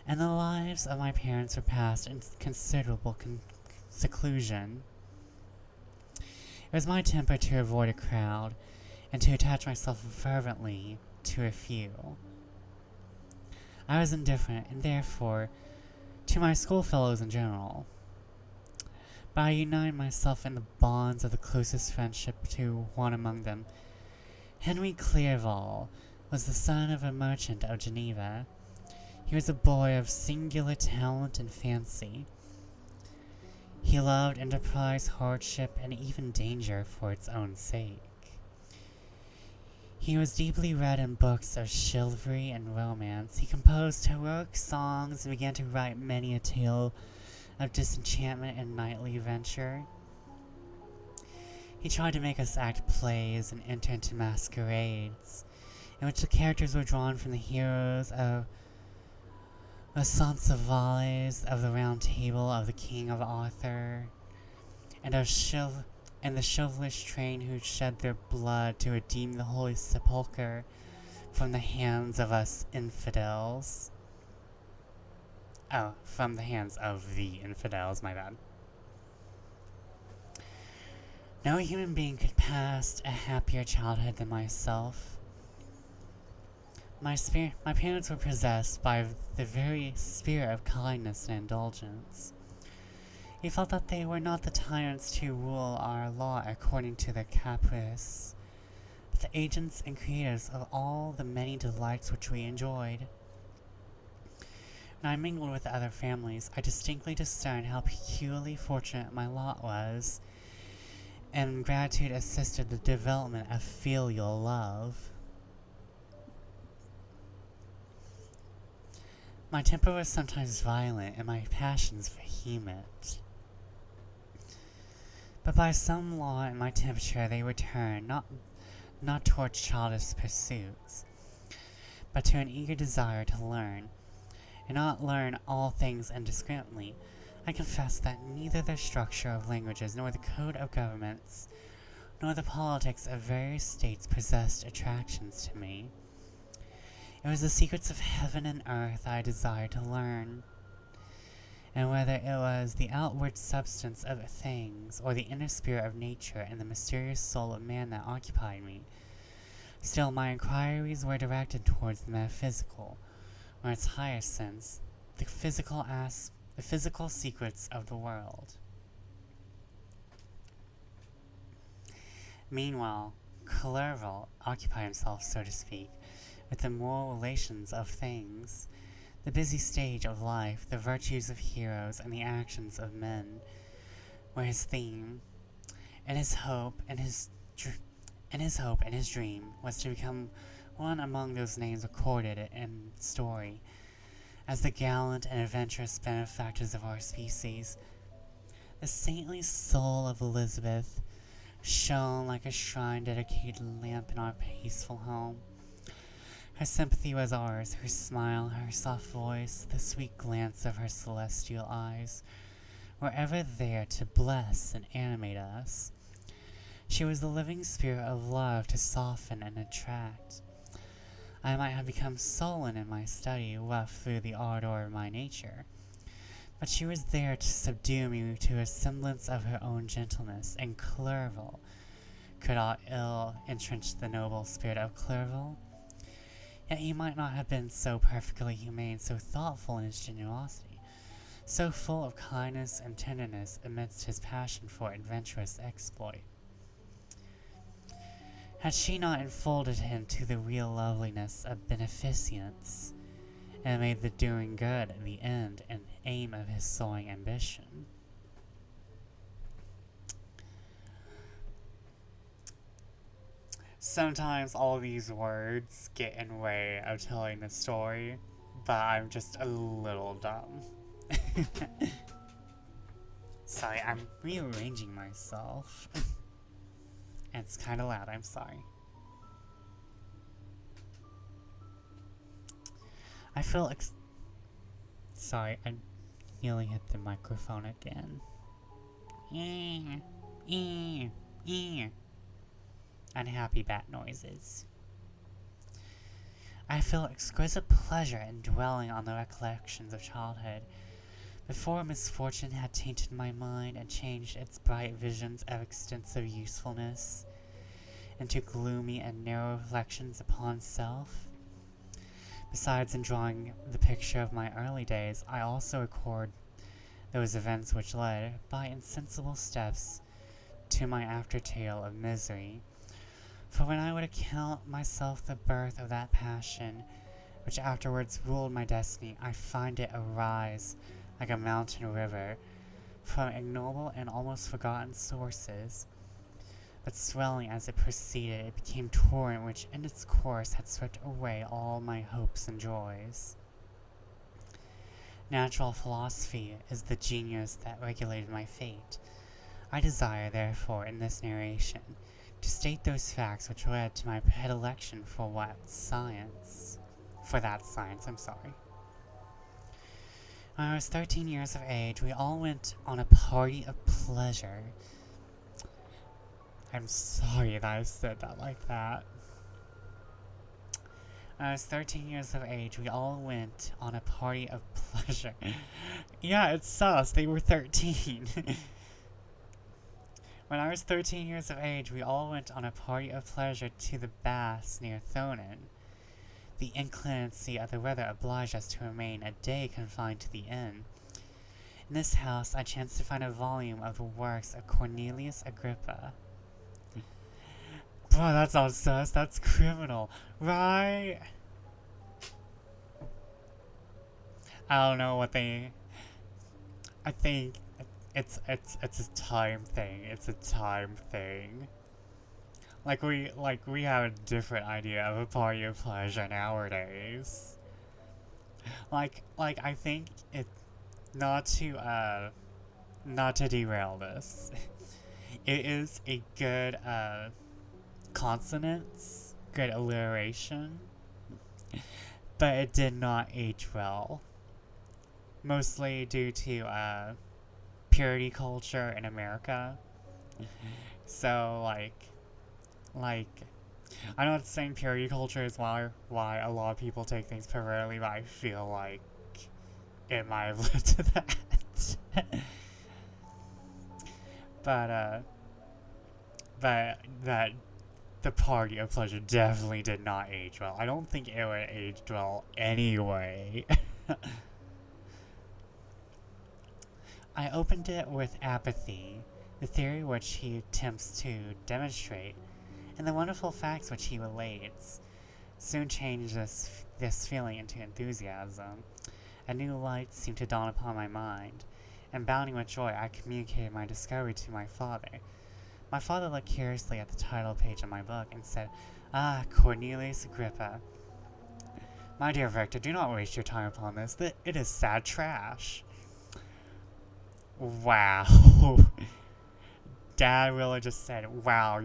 and the lives of my parents were passed in considerable seclusion. It was my temper to avoid a crowd, and to attach myself fervently to a few. I was indifferent, and therefore, to my schoolfellows in general, but I united myself in the bonds of the closest friendship to one among them. Henry Clerval was the son of a merchant of Geneva. He was a boy of singular talent and fancy. He loved enterprise, hardship, and even danger for its own sake. He was deeply read in books of chivalry and romance. He composed heroic songs and began to write many a tale of disenchantment and knightly venture. He tried to make us act plays and enter into masquerades, in which the characters were drawn from the heroes of Roncesvalles, of the Round Table, of the King of Arthur, and the chivalrous train who shed their blood to redeem the Holy Sepulchre from the hands of us infidels. Oh, from the hands of the infidels, my bad. No human being could pass a happier childhood than myself. My parents were possessed by the very spirit of kindness and indulgence. We felt that they were not the tyrants to rule our lot according to their caprice, but the agents and creators of all the many delights which we enjoyed. When I mingled with other families, I distinctly discerned how peculiarly fortunate my lot was, and gratitude assisted the development of filial love. My temper was sometimes violent and my passions vehement. But by some law in my temperature they returned, not towards childish pursuits, but to an eager desire to learn, and not learn all things indiscriminately. I confess that neither the structure of languages, nor the code of governments, nor the politics of various states possessed attractions to me. It was the secrets of heaven and earth I desired to learn, and whether it was the outward substance of things, or the inner spirit of nature and the mysterious soul of man that occupied me, still my inquiries were directed towards the metaphysical, or its higher sense, the physical secrets of the world. Meanwhile, Clerval occupied himself, so to speak, with the moral relations of things, the busy stage of life, the virtues of heroes, and the actions of men, were his theme, and his hope and his dream was to become one among those names recorded in story as the gallant and adventurous benefactors of our species. The saintly soul of Elizabeth shone like a shrine-dedicated lamp in our peaceful home. Her sympathy was ours, her smile, her soft voice, the sweet glance of her celestial eyes were ever there to bless and animate us. She was the living spirit of love to soften and attract. I might have become sullen in my study, rough through the ardor of my nature, but she was there to subdue me to a semblance of her own gentleness, and Clerval could aught ill entrench the noble spirit of Clerval. Yet he might not have been so perfectly humane, so thoughtful in his generosity, so full of kindness and tenderness amidst his passion for adventurous exploit. Had she not enfolded him to the real loveliness of beneficence, and made the doing good the end and aim of his soaring ambition? Sometimes all these words get in the way of telling the story, but I'm just a little dumb. Sorry, I'm rearranging myself. It's kind of loud, I'm sorry. I feel sorry, I nearly hit the microphone again. Unhappy bat noises. I feel exquisite pleasure in dwelling on the recollections of childhood, before misfortune had tainted my mind and changed its bright visions of extensive usefulness into gloomy and narrow reflections upon self. Besides, in drawing the picture of my early days, I also record those events which led, by insensible steps, to my after-tale of misery. For when I would account myself the birth of that passion which afterwards ruled my destiny, I find it arise like a mountain river from ignoble and almost forgotten sources. but swelling as it proceeded, it became a torrent which in its course had swept away all my hopes and joys. Natural philosophy is the genius that regulated my fate. I desire, therefore, in this narration, to state those facts which led to my predilection for that science. When I was 13 years of age, we all went on a party of pleasure. I'm sorry that I said that like that. When I was 13 years of age, we all went on a party of pleasure. Yeah, it's sus. They were 13. When I was 13 years of age, we all went on a party of pleasure to the baths near Thonin. The inclemency of the weather obliged us to remain a day confined to the inn. In this house, I chanced to find a volume of the works of Cornelius Agrippa. Bro, that's not sus, that's criminal, right? I don't know what they... I think it's a time thing. It's a time thing. Like we have a different idea of a party of pleasure nowadays. Like I think it not to derail this. It is a good consonance, good alliteration, but it did not age well. Mostly due to purity culture in America. So like I'm not saying purity culture is why a lot of people take things perversely, but I feel like it might have led to that. but that the party of pleasure definitely did not age well. I don't think it would age well anyway. I opened it with apathy, the theory which he attempts to demonstrate, and the wonderful facts which he relates, soon changed this feeling into enthusiasm. A new light seemed to dawn upon my mind, and bounding with joy, I communicated my discovery to my father. My father looked curiously at the title page of my book and said, "Ah, Cornelius Agrippa. My dear Victor, do not waste your time upon this. It is sad trash." Wow. Dad really just said, "Wow,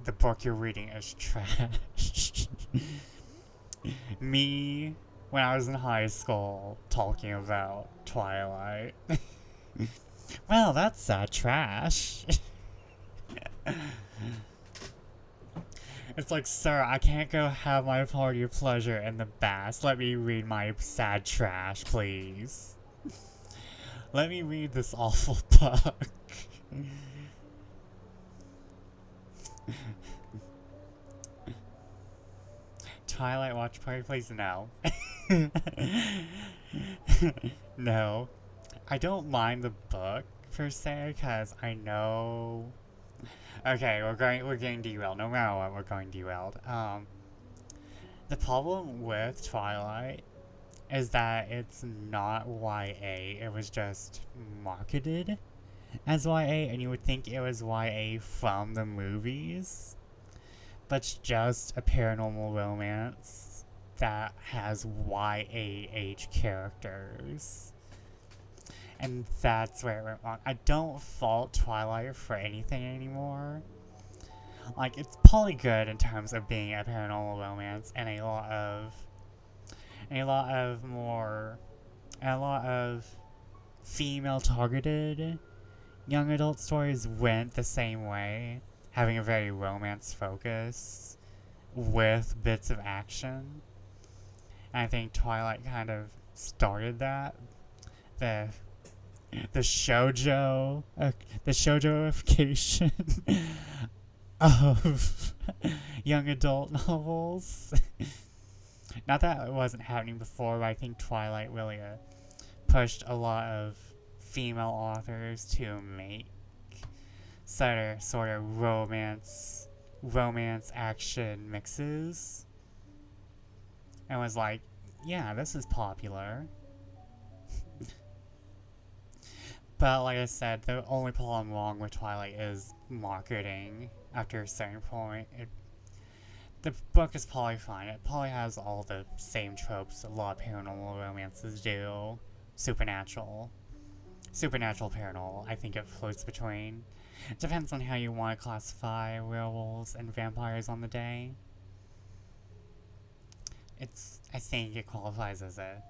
the book you're reading is trash." Me, when I was in high school, talking about Twilight. Well, that's sad trash. It's like, sir, I can't go have my party of pleasure in the baths. Let me read my sad trash, please. Let me read this awful book. Twilight watch party, please? No. No. I don't mind the book, per se, because I know... Okay, we're getting derailed. No matter what, we're going derailed. The problem with Twilight is that it's not YA. It was just marketed as YA, and you would think it was YA from the movies. But it's just a paranormal romance that has YA age characters. And that's where it went wrong. I don't fault Twilight for anything anymore. Like, it's probably good in terms of being a paranormal romance, and a lot of female targeted young adult stories went the same way, having a very romance focus with bits of action. And I think Twilight kind of started that. The shoujoification of young adult novels. Not that it wasn't happening before, but I think Twilight really pushed a lot of female authors to make sort of romance action mixes, and was like, yeah, this is popular. But like I said, the only problem wrong with Twilight is marketing. After a certain point, the book is probably fine. It probably has all the same tropes a lot of paranormal romances do. Supernatural. Supernatural paranormal, I think it floats between. It depends on how you want to classify werewolves and vampires on the day. I think it qualifies as a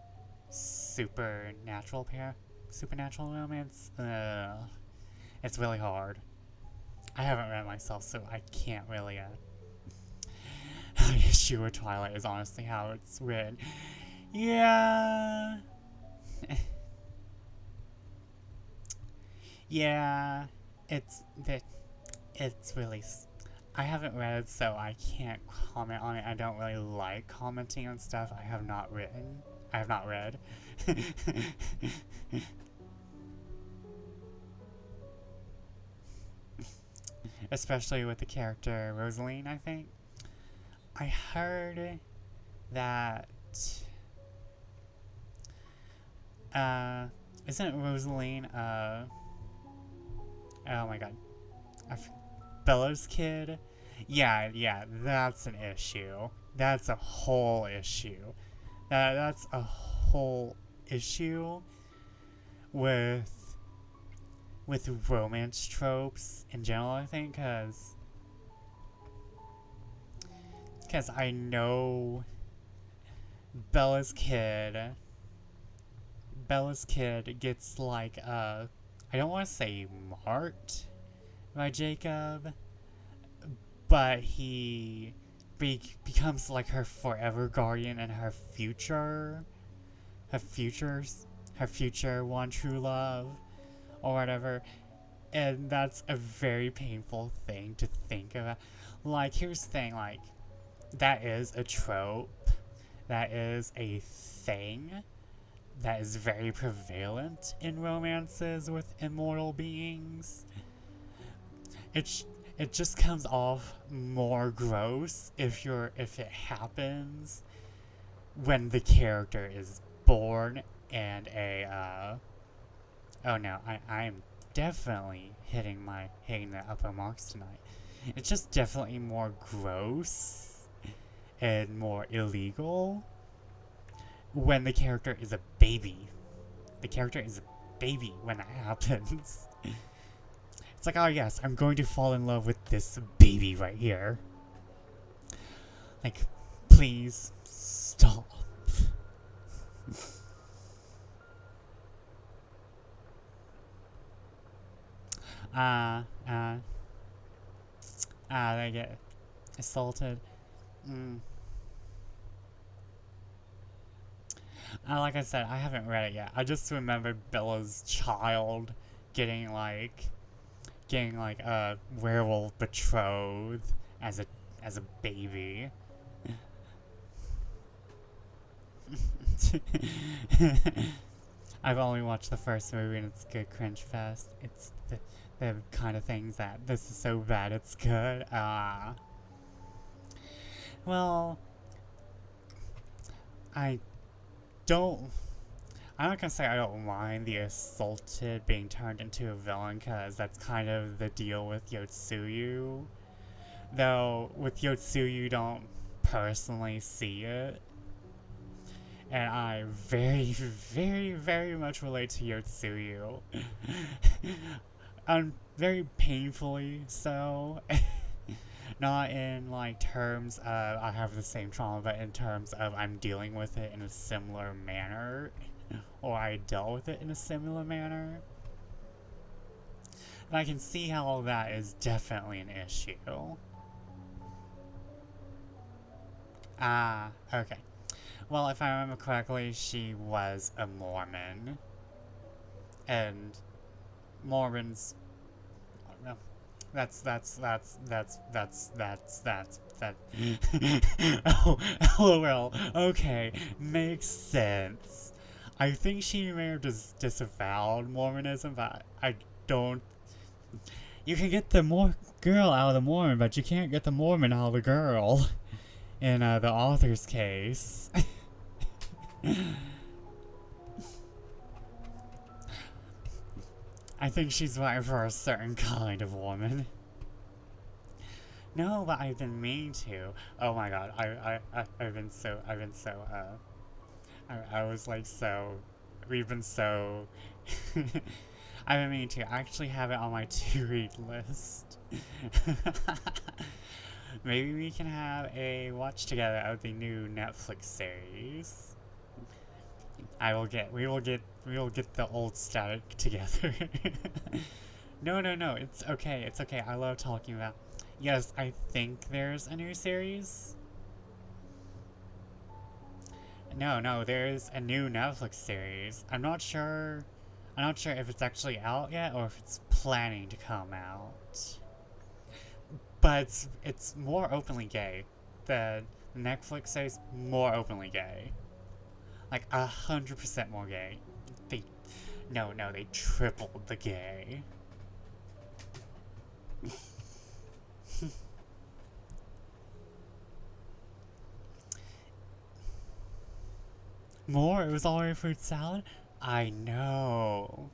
supernatural romance. It's really hard. I haven't read it myself, so I can't really issue with Twilight is honestly how it's written. Yeah. Yeah. It's really. I haven't read it, so I can't comment on it. I don't really like commenting on stuff I have not written. I have not read. Especially with the character Rosaline, I think. I heard that isn't Rosaline oh my god, Bella's kid? Yeah, that's an issue. That's a whole issue. That's a whole issue with romance tropes in general, I think, because I know Bella's kid gets like I don't want to say marked by Jacob, but he becomes like her forever guardian and her future one true love or whatever. And that's a very painful thing to think about. Like, here's the thing, like, that is a trope, that is a thing that is very prevalent in romances with immortal beings. It just comes off more gross if it happens when the character is born and oh no, I'm definitely hitting the upper marks tonight. It's just definitely more gross and more illegal when the character is a baby. The character is a baby when that happens. It's like, oh yes, I'm going to fall in love with this baby right here. Like, please stop. They get assaulted. Like I said, I haven't read it yet. I just remember Bella's child getting a werewolf betrothed as a baby. I've only watched the first movie and it's good cringe fest. It's the kind of things that this is so bad it's good. Well, I'm not gonna say I don't mind the assaulted being turned into a villain, because that's kind of the deal with Yotsuyu. Though, with Yotsuyu, you don't personally see it. And I very, very, very much relate to Yotsuyu. Very painfully so. Not in like terms of I have the same trauma, but in terms of I'm dealing with it in a similar manner, or I dealt with it in a similar manner. And I can see how that is definitely an issue. Okay. Well, if I remember correctly, she was a Mormon. And Mormons, oh, lol, okay, makes sense. I think she may have disavowed Mormonism, but I don't. You can get the girl out of the Mormon, but you can't get the Mormon out of the girl. In the author's case. I think she's right for a certain kind of woman. No, but I've been meaning to. Oh my god, I've been so, I was like so, we've been so, I've been meaning to actually have it on my to-read list. Maybe we can have a watch together of the new Netflix series. We will get the old static together. No, it's okay, I love talking about. Yes, I think there's a new series. No, there's a new Netflix series. I'm not sure if it's actually out yet or if it's planning to come out. But it's more openly gay. The Netflix series more openly gay. Like 100% more gay. They tripled the gay. More? It was already fruit salad? I know.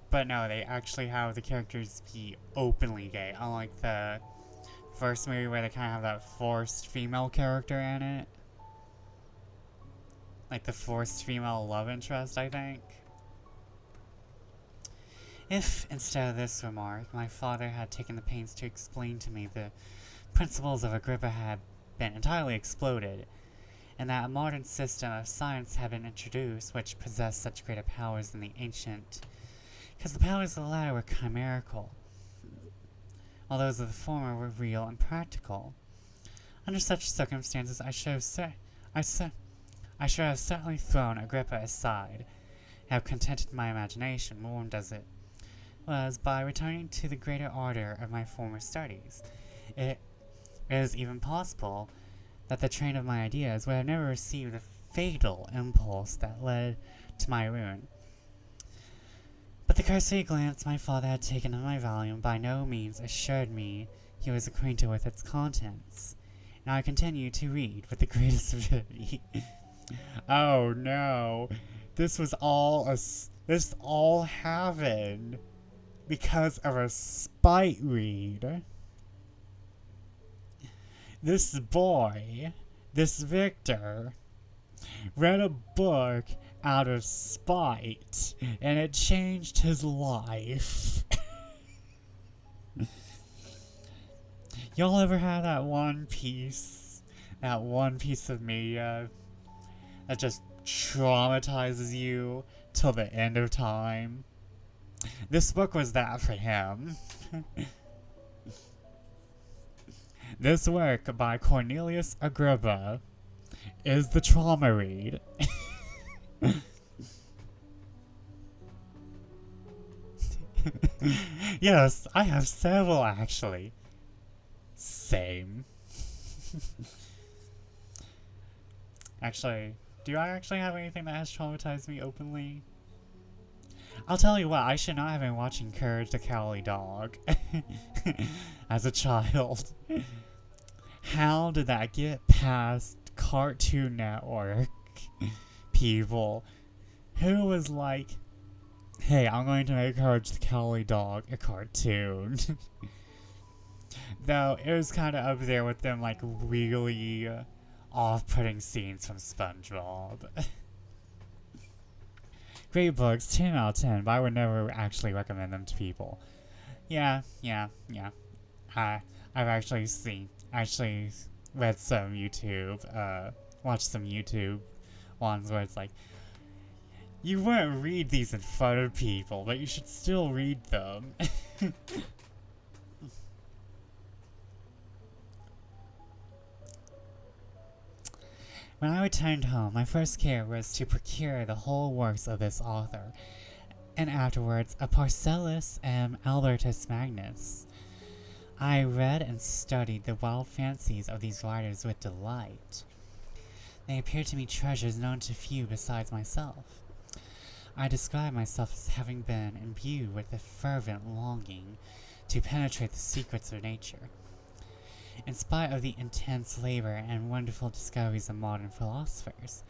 But no, they actually have the characters be openly gay, unlike the first movie where they kind of have that forced female character in it. Like the forced female love interest, I think. If, instead of this remark, my father had taken the pains to explain to me the principles of Agrippa had been entirely exploded, and that a modern system of science had been introduced which possessed such greater powers than the ancient, because the powers of the latter were chimerical, while those of the former were real and practical. Under such circumstances, I should have certainly thrown Agrippa aside, and have contented my imagination, warmed as it was, by returning to the greater ardor of my former studies. It is even possible that the train of my ideas would have never received the fatal impulse that led to my ruin. But the cursory glance my father had taken of my volume by no means assured me he was acquainted with its contents, and I continued to read with the greatest avidity. Oh no, this all happened because of a spite read. This boy, this Victor, read a book out of spite, and it changed his life. Y'all ever have that one piece of media that just traumatizes you till the end of time? This book was that for him. This work by Cornelius Agrippa is the trauma read. Yes, I have several actually. Same. Actually, do I actually have anything that has traumatized me openly? I'll tell you what, I should not have been watching Courage the Cowardly Dog as a child. How did that get past Cartoon Network people who was like, hey, I'm going to make Courage the Cowardly Dog a cartoon? Though it was kind of up there with them like really off-putting scenes from SpongeBob. Great books, 10 out of 10, but I would never actually recommend them to people. Yeah. I've actually read some YouTube, watched some YouTube ones where it's like, you wouldn't read these in front of people, but you should still read them. When I returned home, my first care was to procure the whole works of this author, and afterwards a Parcellus and Albertus Magnus. I read and studied the wild fancies of these writers with delight. They appeared to me treasures known to few besides myself. I describe myself as having been imbued with a fervent longing to penetrate the secrets of nature. In spite of the intense labor and wonderful discoveries of modern philosophers,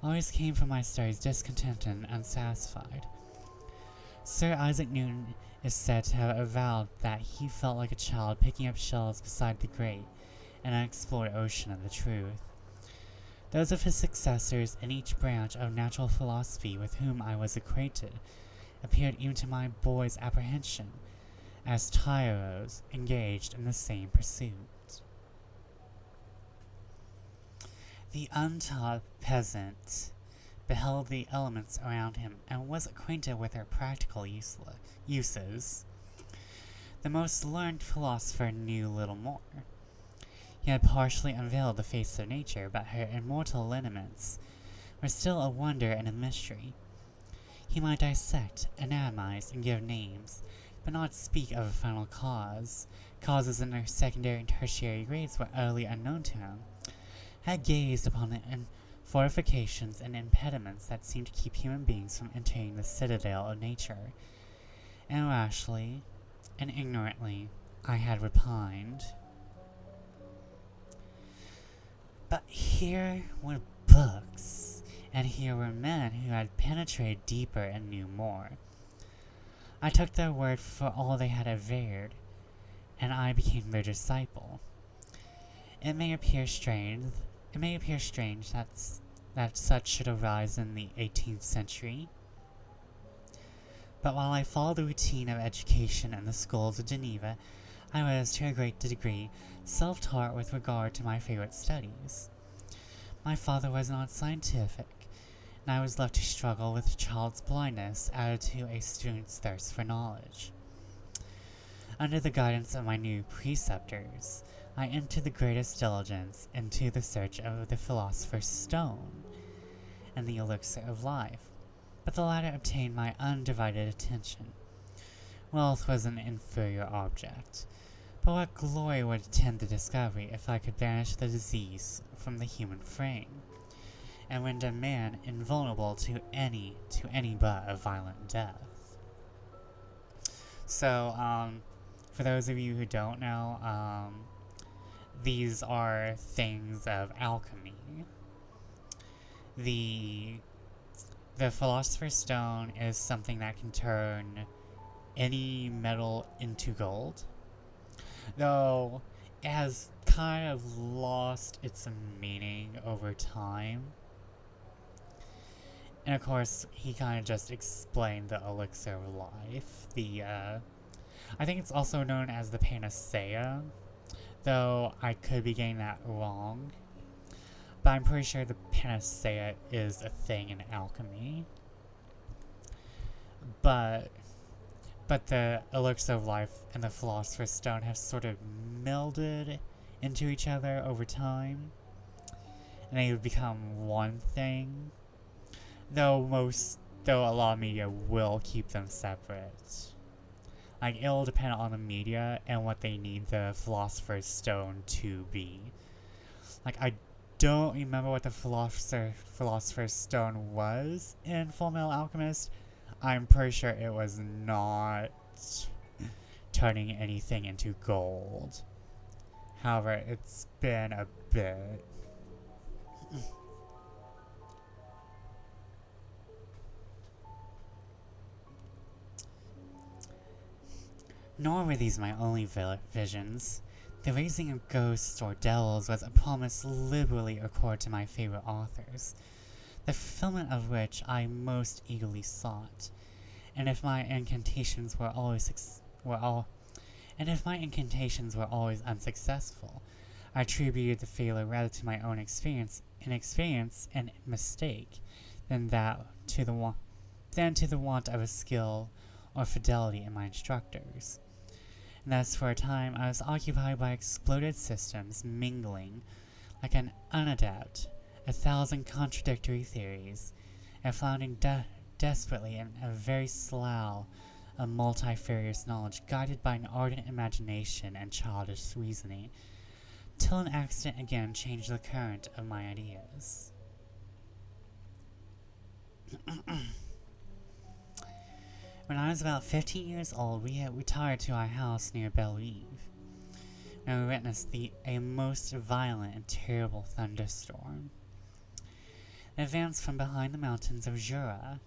always came from my studies discontented and unsatisfied. Sir Isaac Newton is said to have avowed that he felt like a child picking up shells beside the great and unexplored ocean of the truth. Those of his successors in each branch of natural philosophy with whom I was acquainted appeared even to my boy's apprehension as tyros engaged in the same pursuit. The untaught peasant beheld the elements around him and was acquainted with their practical uses. The most learned philosopher knew little more. He had partially unveiled the face of nature, but her immortal lineaments were still a wonder and a mystery. He might dissect, anatomize, and give names, but not speak of a final cause. Causes in their secondary and tertiary grades were utterly unknown to him. Had gazed upon the fortifications and impediments that seemed to keep human beings from entering the citadel of nature, and rashly and ignorantly I had repined. But here were books, and here were men who had penetrated deeper and knew more. I took their word for all they had averred, and I became their disciple. It may appear strange that such should arise in the 18th century. But while I followed the routine of education in the schools of Geneva, I was, to a great degree, self-taught with regard to my favorite studies. My father was not scientific, and I was left to struggle with a child's blindness added to a student's thirst for knowledge. Under the guidance of my new preceptors, I entered the greatest diligence into the search of the philosopher's stone and the elixir of life, but the latter obtained my undivided attention. Wealth was an inferior object, but what glory would attend the discovery if I could banish the disease from the human frame, and render man invulnerable to any but a violent death? So, for those of you who don't know, these are things of alchemy. The Philosopher's Stone is something that can turn any metal into gold, though it has kind of lost its meaning over time. And of course, he kind of just explained the elixir of life. I think it's also known as the panacea, though I could be getting that wrong. But I'm pretty sure the panacea is a thing in alchemy. But the elixir of life and the philosopher's stone have sort of melded into each other over time, and they would become one thing. Though a lot of media will keep them separate. Like, it'll depend on the media and what they need the philosopher's stone to be. Like, I don't remember what the philosopher's stone was in Fullmetal Alchemist. I'm pretty sure it was not turning anything into gold. However, it's been a bit. Nor were these my only visions. The raising of ghosts or devils was a promise liberally accorded to my favorite authors, the fulfillment of which I most eagerly sought. And if my incantations were always unsuccessful, I attributed the failure rather to my own inexperience and mistake than to the want of a skill or fidelity in my instructors. And thus for a time I was occupied by exploded systems mingling like an unadept 1,000 contradictory theories, and floundering desperately in a very slough of multifarious knowledge guided by an ardent imagination and childish reasoning, till an accident again changed the current of my ideas. When I was about 15 years old, we had retired to our house near Belle-Île, and we witnessed a most violent and terrible thunderstorm. advanced from behind the mountains of Jura,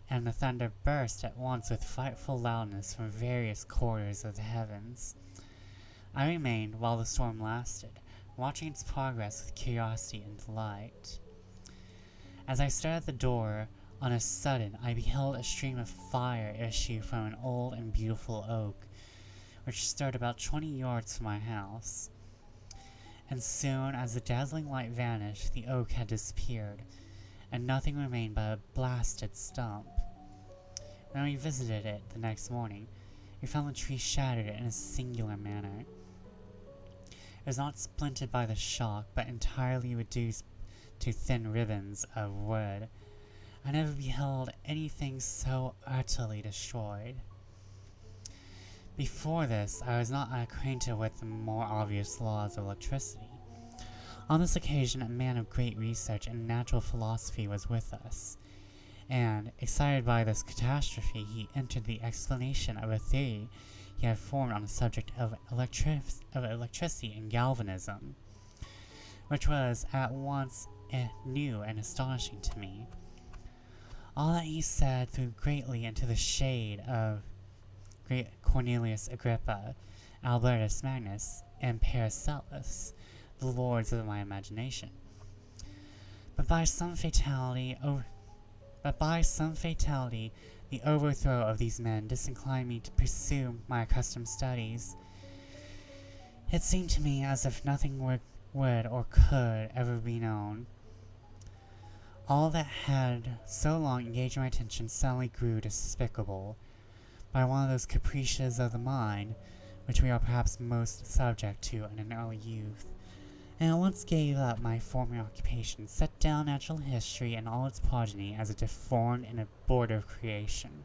and the thunder burst at once with frightful loudness from various quarters of the heavens. I remained while the storm lasted, watching its progress with curiosity and delight. As I stood at the door, on a sudden I beheld a stream of fire issue from an old and beautiful oak, which stood about 20 yards from my house. And soon as the dazzling light vanished, the oak had disappeared, and nothing remained but a blasted stump. When we visited it the next morning, we found the tree shattered in a singular manner. It was not splintered by the shock, but entirely reduced to thin ribbons of wood. I never beheld anything so utterly destroyed. Before this, I was not acquainted with the more obvious laws of electricity. On this occasion, a man of great research in natural philosophy was with us, and, excited by this catastrophe, he entered the explanation of a theory he had formed on the subject of electricity and galvanism, which was at once new and astonishing to me. All that he said threw greatly into the shade of great Cornelius Agrippa, Albertus Magnus, and Paracelsus, the lords of my imagination. But by some fatality, the overthrow of these men disinclined me to pursue my accustomed studies. It seemed to me as if nothing would or could ever be known. All that had so long engaged my attention suddenly grew despicable, by one of those caprices of the mind which we are perhaps most subject to in an early youth, and at once gave up my former occupation, set down natural history and all its progeny as a deformed and abortive creation,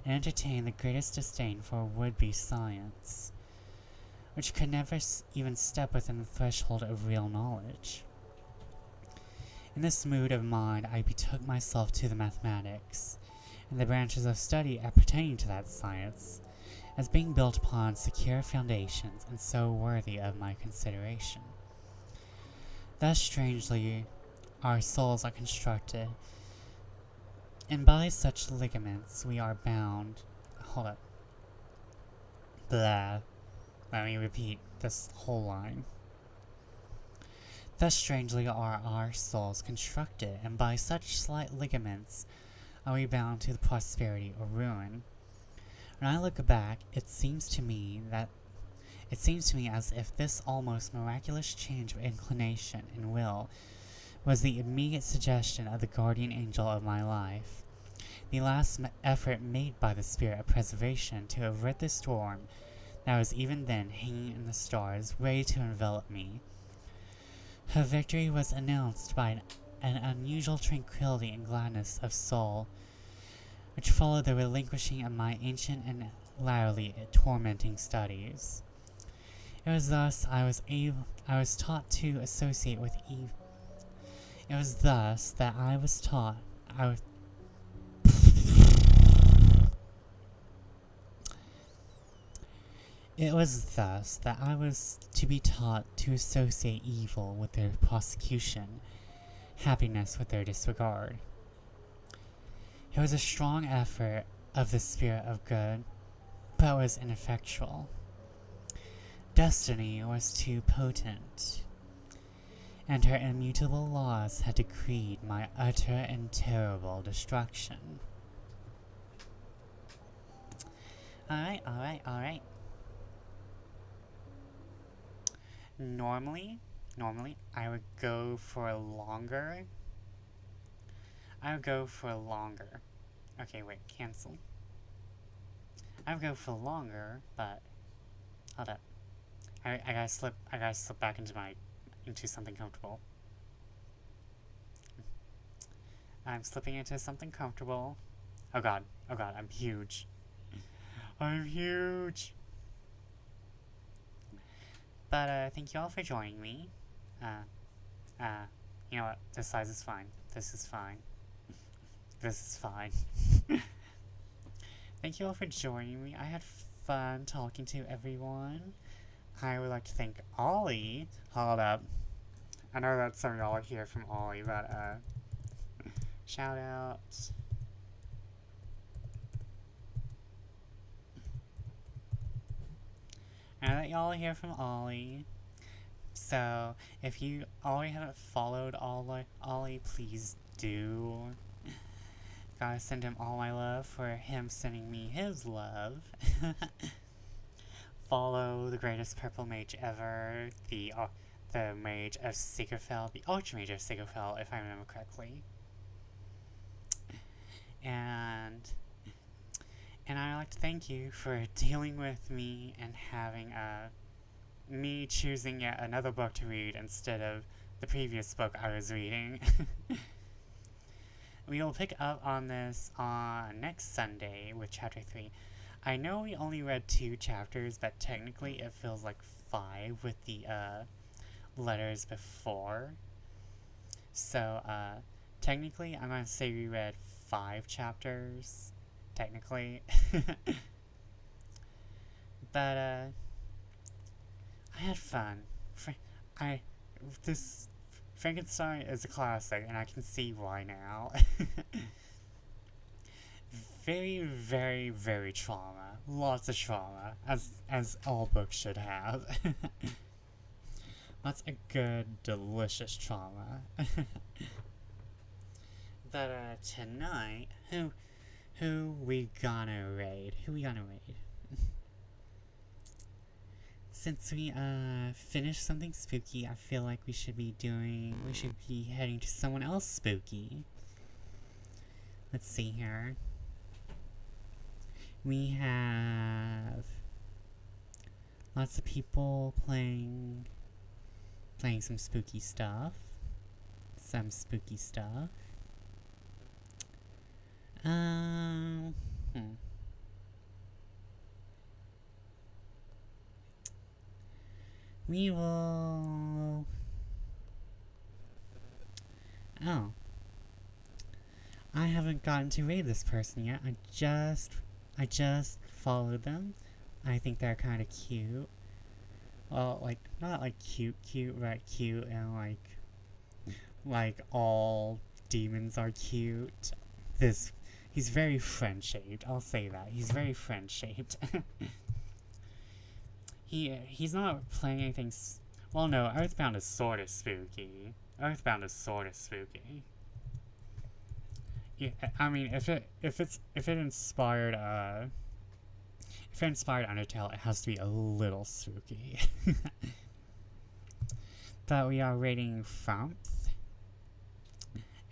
and entertained the greatest disdain for would-be science, which could never even step within the threshold of real knowledge. In this mood of mind, I betook myself to the mathematics, and the branches of study appertaining to that science, as being built upon secure foundations and so worthy of my consideration. Thus strangely our souls are constructed, and by such ligaments we are bound. Hold up. Blah. Let me repeat this whole line. Thus strangely are our souls constructed, and by such slight ligaments are we bound to the prosperity or ruin. When I look back, it seems to me as if this almost miraculous change of inclination and will was the immediate suggestion of the guardian angel of my life, the last effort made by the spirit of preservation to avert the storm that was even then hanging in the stars, ready to envelop me. Her victory was announced by an unusual tranquility and gladness of soul, which followed the relinquishing of my ancient and latterly tormenting studies. It was thus I was taught to associate with evil. It was thus that I was taught It was thus that I was to be taught to associate evil with their prosecution, happiness with their disregard. It was a strong effort of the spirit of good, but was ineffectual. Destiny was too potent, and her immutable laws had decreed my utter and terrible destruction. Alright. Normally, I would go for longer. Okay, wait, cancel. I would go for longer, but hold up. I gotta slip back into something comfortable. I'm slipping into something comfortable. Oh god, I'm huge. I'm huge! But, thank you all for joining me. You know what? This size is fine. This is fine. Thank you all for joining me. I had fun talking to everyone. I would like to thank Ollie. Hold up. I know that some of y'all are here from Ollie, but shout out. I know that y'all are here from Ollie. So, if you already haven't followed Ollie, please do. Gotta send him all my love for him sending me his love. Follow the greatest purple mage ever, the mage of Sigurfell, the Archmage of Sigurfell, if I remember correctly. And I'd like to thank you for dealing with me and having me choosing yet another book to read instead of the previous book I was reading. We will pick up on this on next Sunday with chapter 3. I know we only read 2 chapters, but technically it feels like 5 with the letters before. So technically I'm going to say we read 5 chapters, technically. But I had fun. This Frankenstein is a classic, and I can see why now. Very, very, very trauma. Lots of trauma, as all books should have. That's a good, delicious trauma. But tonight, who we gonna raid? Since we finished something spooky, I feel like we should be heading to someone else spooky. Let's see here. We have lots of people playing some spooky stuff. We will... Oh. I haven't gotten to raid this person yet. I just followed them. I think they're kind of cute. Well, like, not like cute, but cute and like all demons are cute. He's very friend-shaped, I'll say that. He's very friend-shaped. He's not playing anything. Well, no, Earthbound is sort of spooky. Yeah, I mean, if it inspired Undertale, it has to be a little spooky. But we are rating Frumps,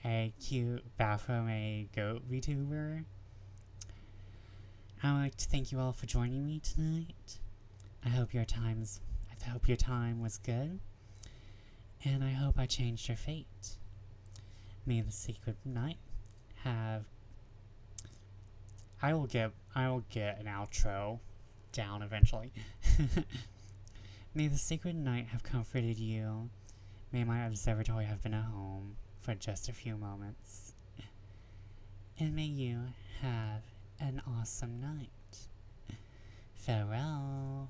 a cute Baphomet goat VTuber. I would like to thank you all for joining me tonight. I hope your time was good, and I hope I changed your fate. May the secret night have... I will get an outro down eventually. May the sacred night have comforted you. May my observatory have been a home for just a few moments. And may you have an awesome night. Farewell.